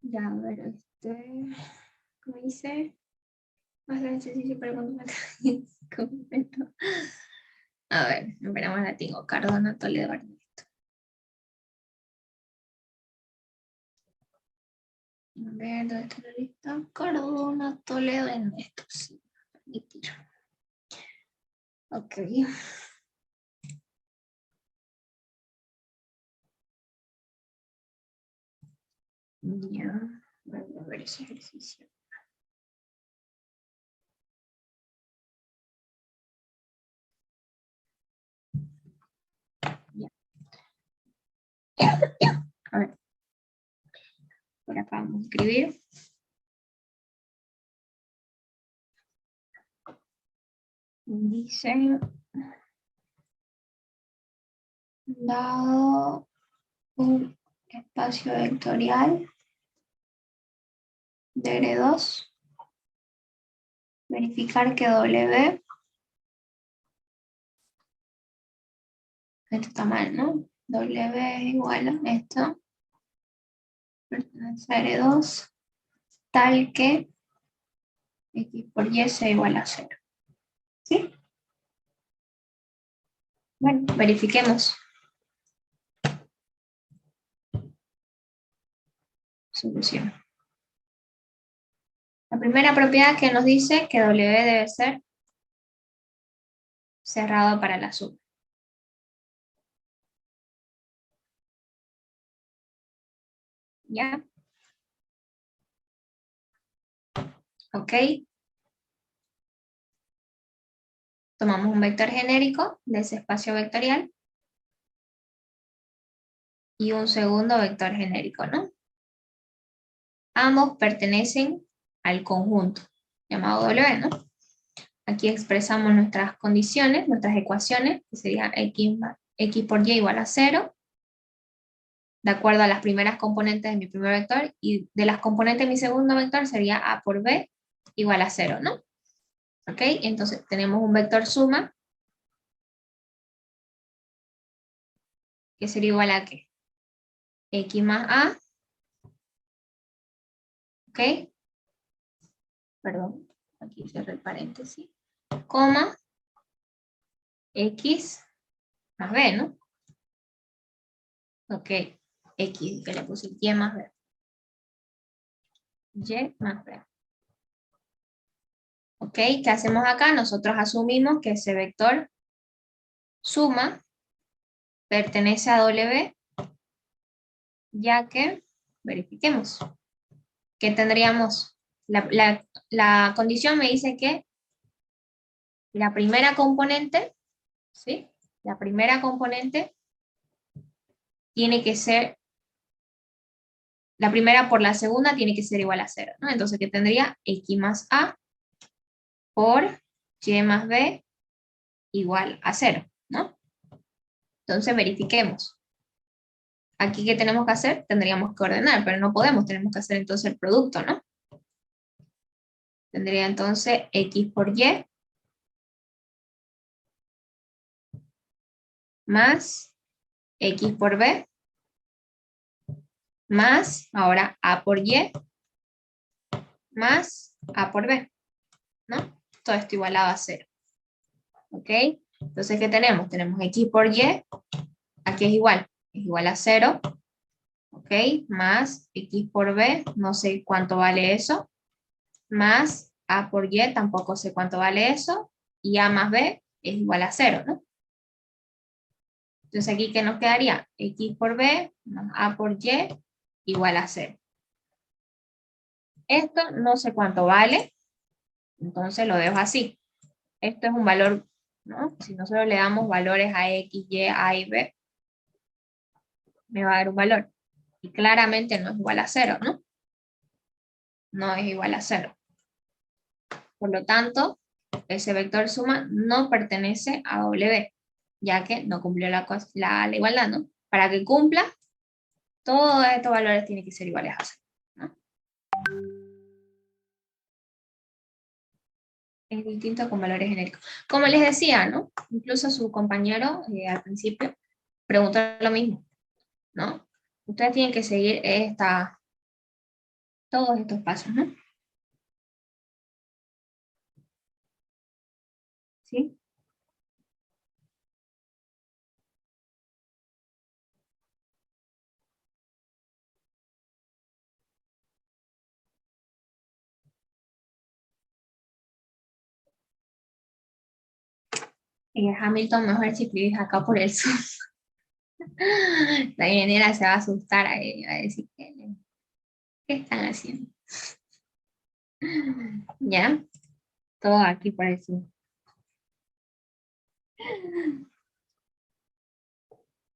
Ya, a ver, ¿cómo dice? Haz el ejercicio para completar. Completo. A ver, esperamos, la tengo. Cardona, Toledo, Ernesto. A ver, ¿dónde está la lista? Cardona, Toledo, Ernesto. Sí, permitir. Ok. Ya, voy a ver ese ejercicio. Ya. A ver, por acá vamos a escribir. Dice, dado un espacio vectorial de R2, verificar que W, esto está mal, ¿no? W es igual a esto, pertenece a R2, tal que X por Y sea igual a 0. ¿Sí? Bueno, verifiquemos. Solución. La primera propiedad que nos dice que W debe ser cerrado para la suma. ¿Ya? Ok. Tomamos un vector genérico de ese espacio vectorial y un segundo vector genérico, ¿no? Ambos pertenecen al conjunto llamado W, ¿no? Aquí expresamos nuestras condiciones, nuestras ecuaciones, que sería X por Y igual a 0, de acuerdo a las primeras componentes de mi primer vector, y de las componentes de mi segundo vector sería A por B igual a 0, ¿no? ¿Ok? Entonces tenemos un vector suma, que sería igual a ¿qué? X más A, ¿ok? Perdón, aquí cierro el paréntesis, coma, X más B, ¿no? Ok, X, que le puse Y más B. Y más B. Ok, ¿qué hacemos acá? Nosotros asumimos que ese vector suma pertenece a W, ya que, verifiquemos, que tendríamos, la condición me dice que la primera componente, ¿sí? La primera componente tiene que ser, la primera por la segunda tiene que ser igual a 0, ¿no? Entonces, ¿qué tendría? X más A por Y más B igual a 0, ¿no? Entonces, verifiquemos. Aquí, ¿qué tenemos que hacer? Tendríamos que ordenar, pero no podemos, tenemos que hacer entonces el producto, ¿no? Tendría entonces X por Y más X por B más, ahora A por Y más A por B, ¿no? Todo esto igualado a 0. ¿Ok? Entonces, ¿qué tenemos? Tenemos X por Y, aquí es igual a 0, ¿ok? Más X por B, no sé cuánto vale eso, más A por Y, tampoco sé cuánto vale eso, y A más B es igual a 0, ¿no? Entonces, aquí, ¿qué nos quedaría? X por B más A por Y igual a 0. Esto no sé cuánto vale, entonces lo dejo así. Esto es un valor, ¿no? Si nosotros le damos valores a X, Y, A y B, me va a dar un valor. Y claramente no es igual a 0, ¿no? No es igual a 0. Por lo tanto, ese vector suma no pertenece a W, ya que no cumplió la igualdad, ¿no? Para que cumpla, todos estos valores tienen que ser iguales a 0, ¿no? Es distinto con valores genéricos. Como les decía, ¿no? Incluso su compañero al principio preguntó lo mismo, ¿no? Ustedes tienen que seguir Todos estos pasos, ¿no? ¿Sí? Hamilton, mejor si escribís acá por el Zoom. La ingeniera se va a asustar ahí, va a decir, ¿qué están haciendo? ¿Ya? Todo aquí por el Zoom.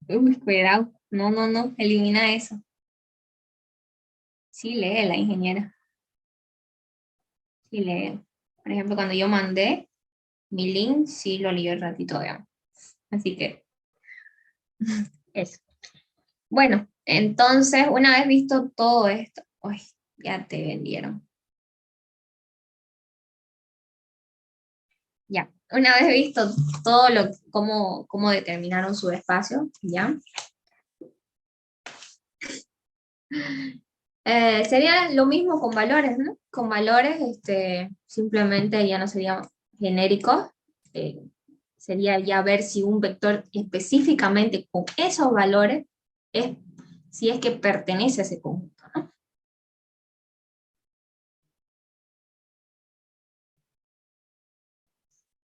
Uy, cuidado. No, no, no, elimina eso. Sí, lee la ingeniera. Sí, lee. Por ejemplo, cuando yo mandé mi link, sí lo leí el ratito, digamos. Así que, eso. Bueno, entonces, una vez visto todo esto, uy, ya te vendieron. Ya, una vez visto todo cómo determinaron su espacio, ¿ya? Sería lo mismo con valores, ¿no? Con valores, simplemente ya no sería genérico, eh, sería ya ver si un vector específicamente con esos valores es, si es que pertenece a ese conjunto, ¿no?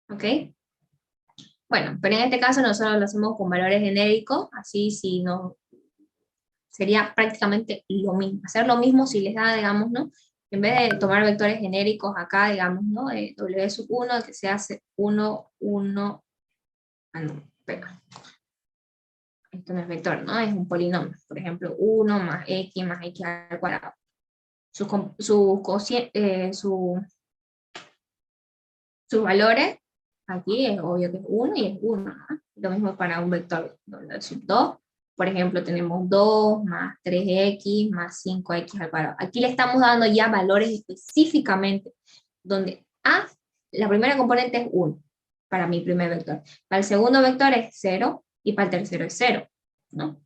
¿Ok? Bueno, pero en este caso nosotros lo hacemos con valores genéricos, así si no, sería prácticamente lo mismo. Hacer lo mismo si les da, digamos, ¿no? En vez de tomar vectores genéricos acá, digamos, ¿no? W sub 1, que se hace 1, 1, no, espera. Esto no es vector, ¿no? Es un polinomio. Por ejemplo, 1 más x al cuadrado. Sus valores, aquí es obvio que es 1 y es 1, ¿no? Lo mismo para un vector W sub 2. Por ejemplo, tenemos 2 más 3x más 5x al cuadrado. Aquí le estamos dando ya valores específicamente, donde A, la primera componente es 1, para mi primer vector. Para el segundo vector es 0 y para el tercero es 0, ¿no?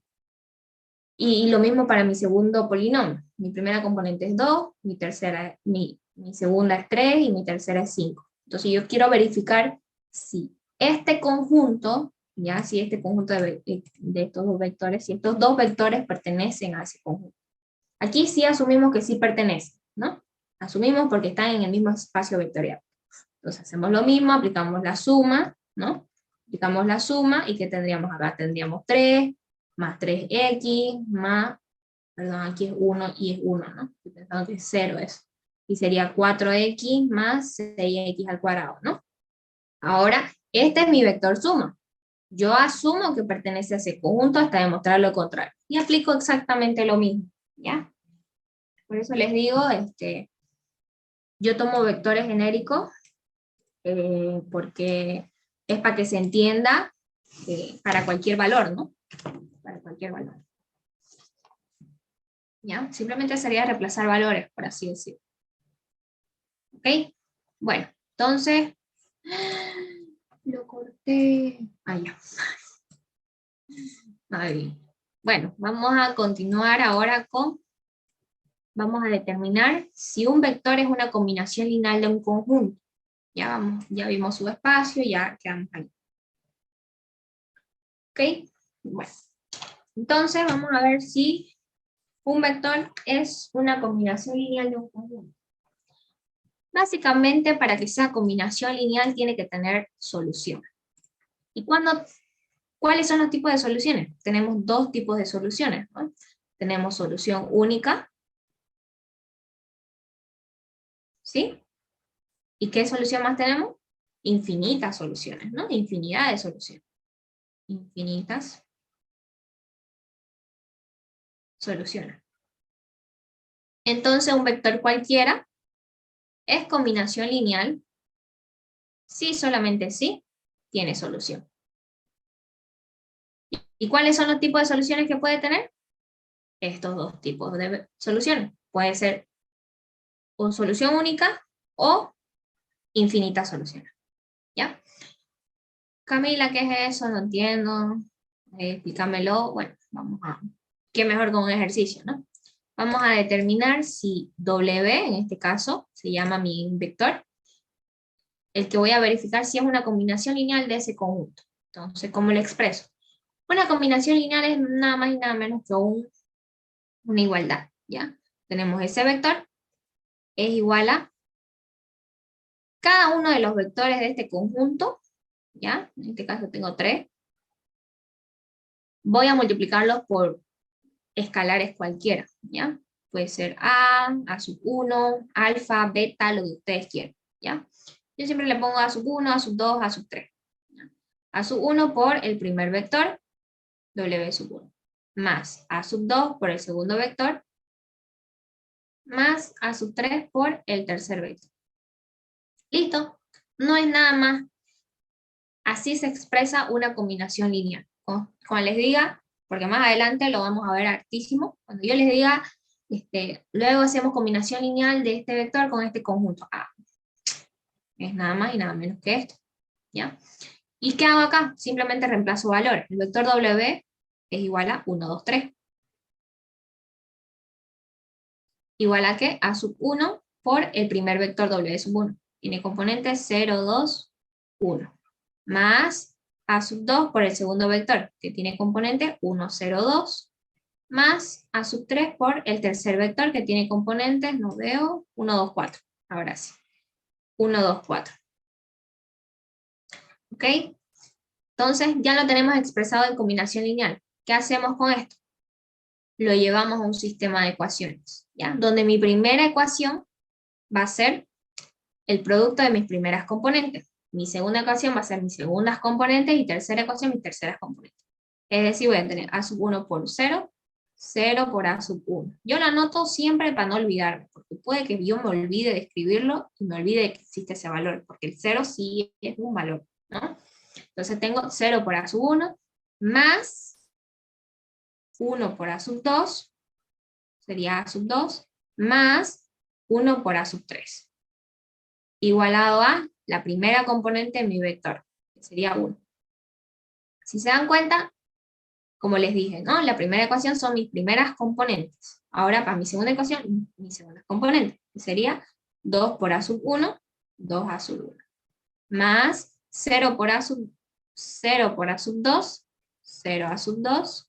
Y lo mismo para mi segundo polinomio. Mi primera componente es 2, mi segunda es 3 y mi tercera es 5. Entonces yo quiero verificar si este conjunto, ya, si este conjunto de estos dos vectores, si estos dos vectores pertenecen a ese conjunto. Aquí sí asumimos que sí pertenecen, ¿no? Asumimos porque están en el mismo espacio vectorial. Entonces hacemos lo mismo, aplicamos la suma, ¿no? Aplicamos la suma y ¿qué tendríamos acá? Tendríamos 3 más 3x más, perdón, aquí es 1 y es 1, ¿no? Estoy pensando que es 0 eso. Y sería 4x más 6x al cuadrado, ¿no? Ahora, este es mi vector suma. Yo asumo que pertenece a ese conjunto hasta demostrar lo contrario. Y aplico exactamente lo mismo, ¿ya? Por eso les digo, yo tomo vectores genéricos porque es para que se entienda para cualquier valor, ¿no? Para cualquier valor. ¿Ya? Simplemente sería reemplazar valores, por así decirlo. ¿Ok? Bueno, entonces, lo corté. Ah, ya. Ahí. Bueno, vamos a continuar ahora vamos a determinar si un vector es una combinación lineal de un conjunto. Ya vimos su espacio, ya quedamos ahí. ¿Ok? Bueno, entonces vamos a ver si un vector es una combinación lineal de un conjunto. Básicamente, para que sea combinación lineal tiene que tener solución. ¿Y cuáles son los tipos de soluciones? Tenemos dos tipos de soluciones, ¿no? Tenemos solución única, ¿sí? ¿Y qué solución más tenemos? Infinitas soluciones, ¿no? Infinidad de soluciones. Infinitas soluciones. Entonces, un vector cualquiera es combinación lineal si solamente sí tiene solución. ¿Y cuáles son los tipos de soluciones que puede tener? Estos dos tipos de soluciones. Puede ser o solución única o infinitas soluciones. ¿Ya? Camila, ¿qué es eso? No entiendo. Explícamelo. Bueno, vamos a... ¿Qué mejor con un ejercicio, no? Vamos a determinar si W, en este caso, se llama mi vector, el que voy a verificar si es una combinación lineal de ese conjunto. Entonces, ¿cómo lo expreso? Una combinación lineal es nada más y nada menos que una igualdad, ¿ya? Tenemos ese vector, es igual a cada uno de los vectores de este conjunto, ¿ya? En este caso tengo 3. Voy a multiplicarlos por escalares cualquiera, ¿ya? Puede ser A sub 1, alfa, beta, lo que ustedes quieran, ¿ya? Yo siempre le pongo A sub 1, A sub 2, A sub 3. ¿Ya? A sub 1 por el primer vector, W sub 1, más A sub 2 por el segundo vector, más A sub 3 por el tercer vector. ¿Listo? No es nada más. Así se expresa una combinación lineal. Cuando les diga, porque más adelante lo vamos a ver hartísimo, cuando yo les diga, luego hacemos combinación lineal de este vector con este conjunto A. Es nada más y nada menos que esto, ¿ya? ¿Y qué hago acá? Simplemente reemplazo valor. El vector W es igual a 1, 2, 3. Igual a ¿qué? A sub 1 por el primer vector W sub 1. Tiene componentes 0, 2, 1. Más A sub 2 por el segundo vector, que tiene componente 1, 0, 2. Más A sub 3 por el tercer vector, que tiene componentes, no veo, 1, 2, 4. Ahora sí. 1, 2, 4. ¿Ok? Entonces ya lo tenemos expresado en combinación lineal. ¿Qué hacemos con esto? Lo llevamos a un sistema de ecuaciones, ¿ya? Donde mi primera ecuación va a ser el producto de mis primeras componentes. Mi segunda ecuación va a ser mis segundas componentes y tercera ecuación mis terceras componentes. Es decir, voy a tener A sub 1 por 0, 0 por A sub 1. Yo lo anoto siempre para no olvidarme, porque puede que yo me olvide de escribirlo y me olvide de que existe ese valor, porque el 0 sí es un valor, ¿no? Entonces tengo 0 por A sub 1 más 1 por A sub 2, sería A sub 2, más 1 por A sub 3. Igualado a la primera componente de mi vector, que sería 1. Si se dan cuenta, como les dije, ¿no? La primera ecuación son mis primeras componentes. Ahora para mi segunda ecuación, mis segundas componentes, que sería 2 por A sub 1, 2A sub 1. Más 0 por A sub 2, 0A sub 2.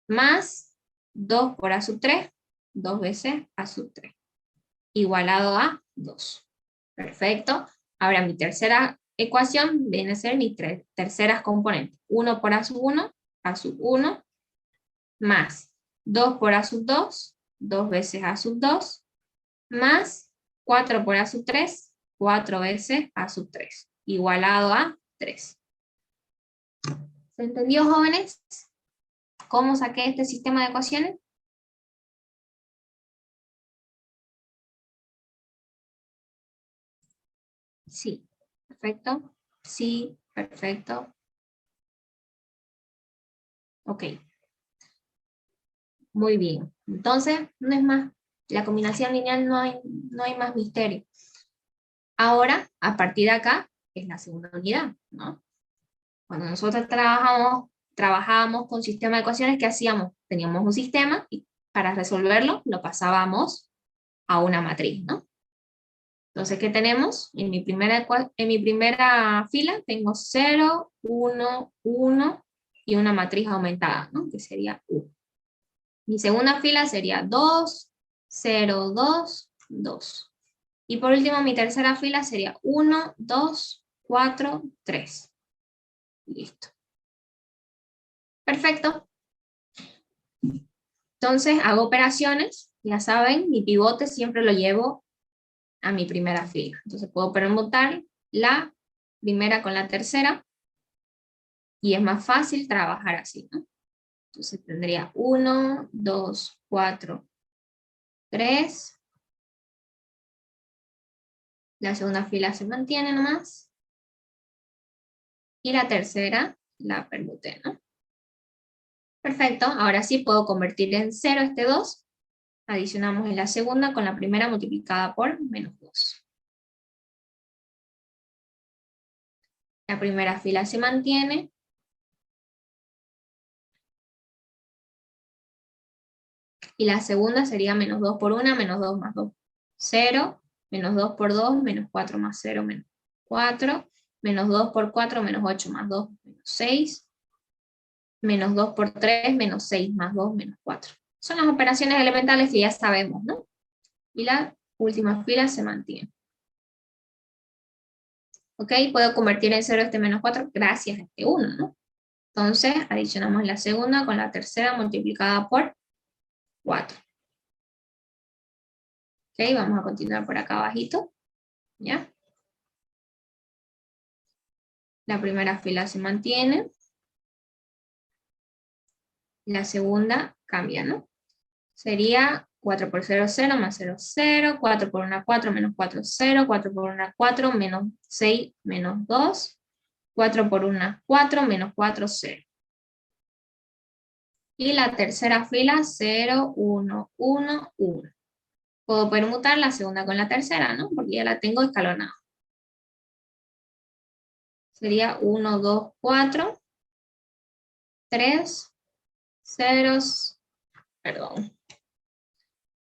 Más 2 por A sub 3, 2 veces A sub 3. Igualado a 2. Perfecto. Ahora mi tercera ecuación viene a ser mis terceras componentes. 1 por A sub 1, A sub 1, más 2 por A sub 2, 2 veces A sub 2, más 4 por A sub 3, 4 veces A sub 3, igualado a 3. ¿Se entendió, jóvenes? ¿Cómo saqué este sistema de ecuaciones? Sí, perfecto. Sí, perfecto. Ok, muy bien. Entonces, no es más. La combinación lineal no hay más misterio. Ahora, a partir de acá, es la segunda unidad, ¿no? Cuando nosotros trabajábamos con sistema de ecuaciones, ¿qué hacíamos? Teníamos un sistema y para resolverlo lo pasábamos a una matriz, ¿no? Entonces, ¿qué tenemos? En mi primera fila tengo 0, 1, 1 y una matriz aumentada, ¿no? Que sería 1. Mi segunda fila sería 2, 0, 2, 2. Y por último, mi tercera fila sería 1, 2, 4, 3. Listo. Perfecto. Entonces hago operaciones, ya saben, mi pivote siempre lo llevo a mi primera fila. Entonces puedo permutar la primera con la tercera y es más fácil trabajar así, ¿no? Entonces tendría 1, 2, 4, 3. La segunda fila se mantiene nomás. Y la tercera la permuté, ¿no? Perfecto, ahora sí puedo convertir en 0 este 2. Adicionamos en la segunda con la primera multiplicada por menos 2. La primera fila se mantiene. Y la segunda sería menos 2 por 1, menos 2 más 2. 0, menos 2 por 2, menos 4 más 0, menos 4, menos 2 por 4, menos 8 más 2, menos 6, menos 2 por 3, menos 6 más 2, menos 4. Son las operaciones elementales que ya sabemos, ¿no? Y la última fila se mantiene. ¿Ok? Puedo convertir en 0 este menos 4 gracias a este 1, ¿no? Entonces, adicionamos la segunda con la tercera multiplicada por 4. ¿Ok? Vamos a continuar por acá abajito. ¿Ya? La primera fila se mantiene. La segunda cambia, ¿no? Sería 4 por 0, 0, más 0, 0, 4 por 1, 4, menos 4, 0, 4 por 1, 4, menos 6, menos 2, 4 por 1, 4, menos 4, 0. Y la tercera fila, 0, 1, 1, 1. Puedo permutar la segunda con la tercera, ¿no? Porque ya la tengo escalonada. Sería 1, 2, 4, 3, 0, perdón.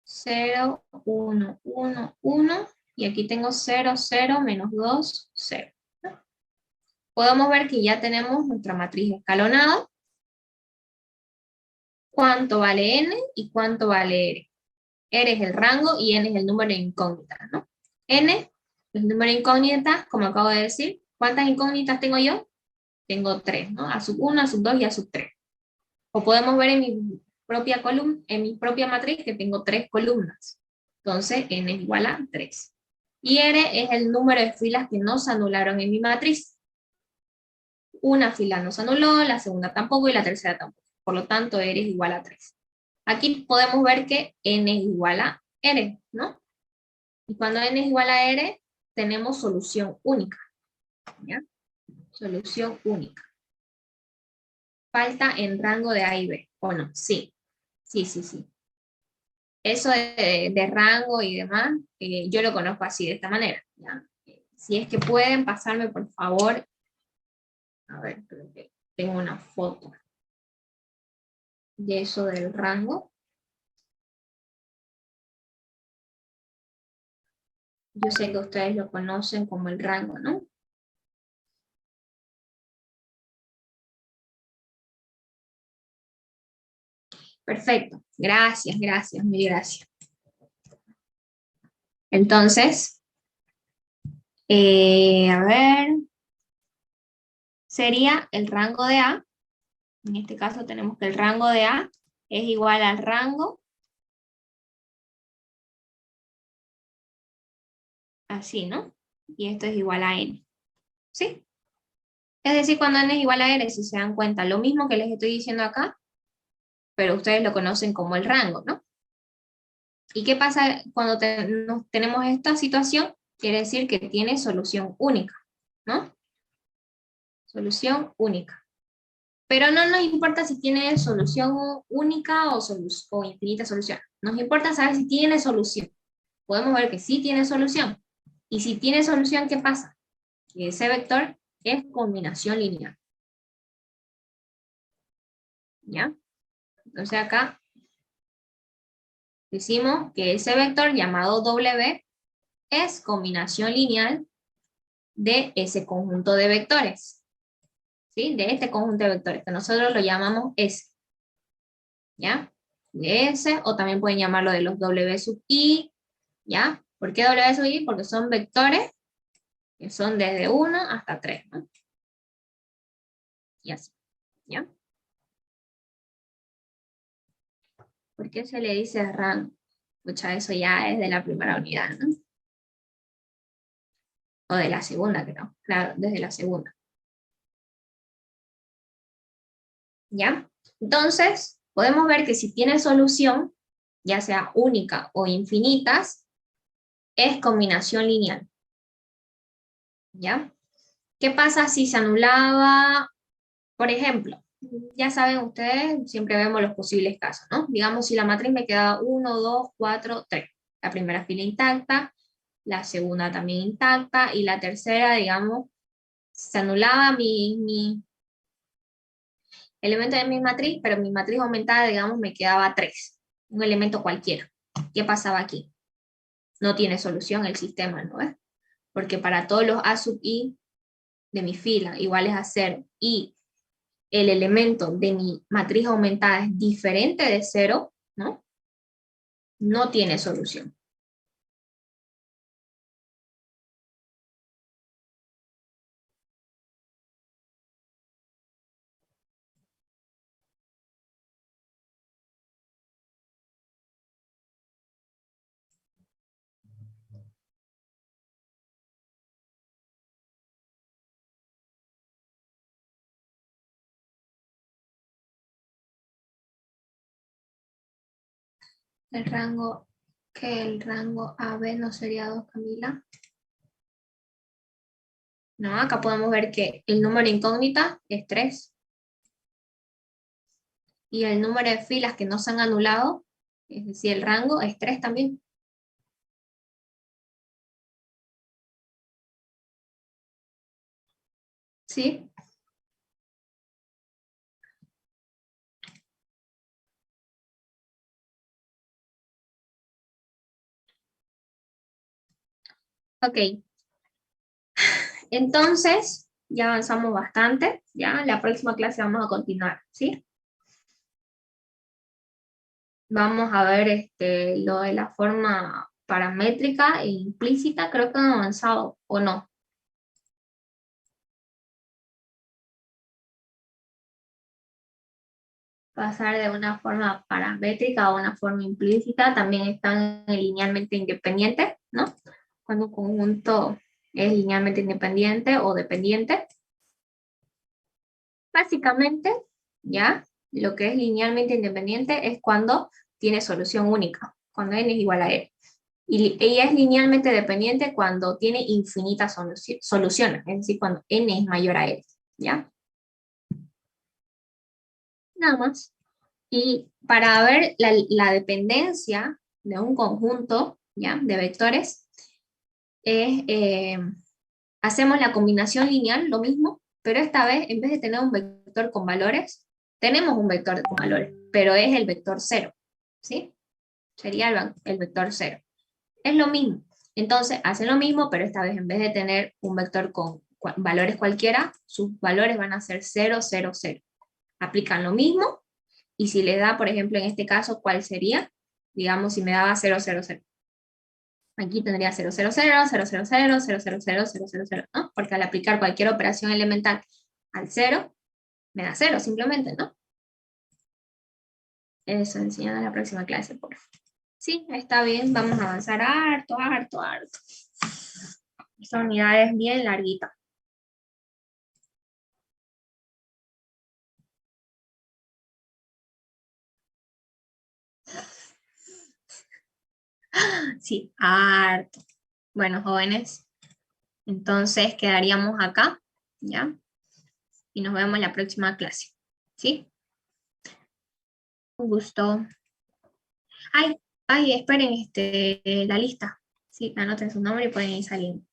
0, 1, 1, 1. Y aquí tengo 0, 0, menos 2, 0. Podemos ver que ya tenemos nuestra matriz escalonada. ¿Cuánto vale n y cuánto vale r? R es el rango y n es el número de incógnitas, ¿no? N es el número de incógnitas, como acabo de decir. ¿Cuántas incógnitas tengo yo? Tengo 3, ¿no? A sub 1, a sub 2 y a sub 3. O podemos ver en mi propia columna, en mi propia matriz que tengo 3 columnas. Entonces, n es igual a 3. Y r es el número de filas que no se anularon en mi matriz. Una fila no se anuló, la segunda tampoco y la tercera tampoco. Por lo tanto, r es igual a 3. Aquí podemos ver que n es igual a r, ¿no? Y cuando n es igual a r, tenemos solución única. ¿Ya? Solución única. Falta en rango de A y B, ¿o no? Sí. Sí, sí, sí. Eso de rango y demás, yo lo conozco así, de esta manera. ¿Ya? Si es que pueden pasarme, por favor. A ver, creo que tengo una foto de eso del rango. Yo sé que ustedes lo conocen como el rango, ¿no? Perfecto. Gracias, gracias, mil gracias. Entonces, a ver, sería el rango de A. En este caso tenemos que el rango de A es igual al rango, así, ¿no? Y esto es igual a N, ¿sí? Es decir, cuando N es igual a R, si se dan cuenta, lo mismo que les estoy diciendo acá, pero ustedes lo conocen como el rango, ¿no? ¿Y qué pasa cuando tenemos esta situación? Quiere decir que tiene solución única, ¿no? Solución única. Pero no nos importa si tiene solución única o infinita solución. Nos importa saber si tiene solución. Podemos ver que sí tiene solución. Y si tiene solución, ¿qué pasa? Que ese vector es combinación lineal. ¿Ya? Entonces acá decimos que ese vector llamado W es combinación lineal de ese conjunto de vectores. ¿Sí? De este conjunto de vectores, que nosotros lo llamamos S. ¿Ya? De S, o también pueden llamarlo de los W sub I. ¿Ya? ¿Por qué W sub I? Porque son vectores que son desde 1 hasta 3, ¿no? Y así. ¿Ya? ¿Por qué se le dice rango? Mucha, eso ya es de la primera unidad, ¿no? O de la segunda, creo. Claro, desde la segunda. ¿Ya? Entonces, podemos ver que si tiene solución, ya sea única o infinitas, es combinación lineal. ¿Ya? ¿Qué pasa si se anulaba? Por ejemplo, ya saben ustedes, siempre vemos los posibles casos, ¿no? Digamos, si la matriz me quedaba 1, 2, 4, 3. La primera fila intacta, la segunda también intacta, y la tercera, digamos, se anulaba mi elemento de mi matriz, pero mi matriz aumentada, digamos, me quedaba 3. un elemento cualquiera. ¿Qué pasaba aquí? No tiene solución el sistema, ¿no ves? Porque para todos los A sub i de mi fila iguales a 0 y el elemento de mi matriz aumentada es diferente de 0, ¿no? No tiene solución. El rango, que el rango AB no sería 2, Camila. No, acá podemos ver que el número incógnita es 3. Y el número de filas que no se han anulado, es decir, el rango es 3 también. ¿Sí? Ok. Entonces, ya avanzamos bastante. Ya, en la próxima clase vamos a continuar, ¿sí? Vamos a ver lo de la forma paramétrica e implícita. Creo que han avanzado, ¿o no? Pasar de una forma paramétrica a una forma implícita. También están linealmente independientes, ¿no? Cuando un conjunto es linealmente independiente o dependiente. Básicamente, ¿ya? Lo que es linealmente independiente es cuando tiene solución única, cuando n es igual a n. Y ella es linealmente dependiente cuando tiene infinitas soluciones, es decir, cuando n es mayor a n, ¿ya? Nada más. Y para ver la dependencia de un conjunto, ¿ya? De vectores, hacemos la combinación lineal, lo mismo, pero esta vez, en vez de tener un vector con valores, tenemos un vector con valores, pero es el vector 0, ¿sí? Sería el vector 0. Es lo mismo. Entonces, hacen lo mismo, pero esta vez en vez de tener un vector con valores cualquiera, sus valores van a ser 0, 0, 0. Aplican lo mismo, y si les da, por ejemplo, en este caso, ¿cuál sería? Digamos, si me daba 0, 0, 0. Aquí tendría 0, 0, 0, 0, 0, 0, 0, 0, 0, 0, 0, 0, ¿no? Porque al aplicar cualquier operación elemental al 0, me da 0 simplemente, ¿no? Eso enseñan en la próxima clase, por favor. Sí, está bien, vamos a avanzar harto, harto, harto. Esta unidad es bien larguita. Sí, harto. Bueno, jóvenes, entonces quedaríamos acá, ¿ya? Y nos vemos en la próxima clase, ¿sí? Un gusto. Ay, ay, esperen, la lista. Sí, anoten su nombre y pueden ir saliendo.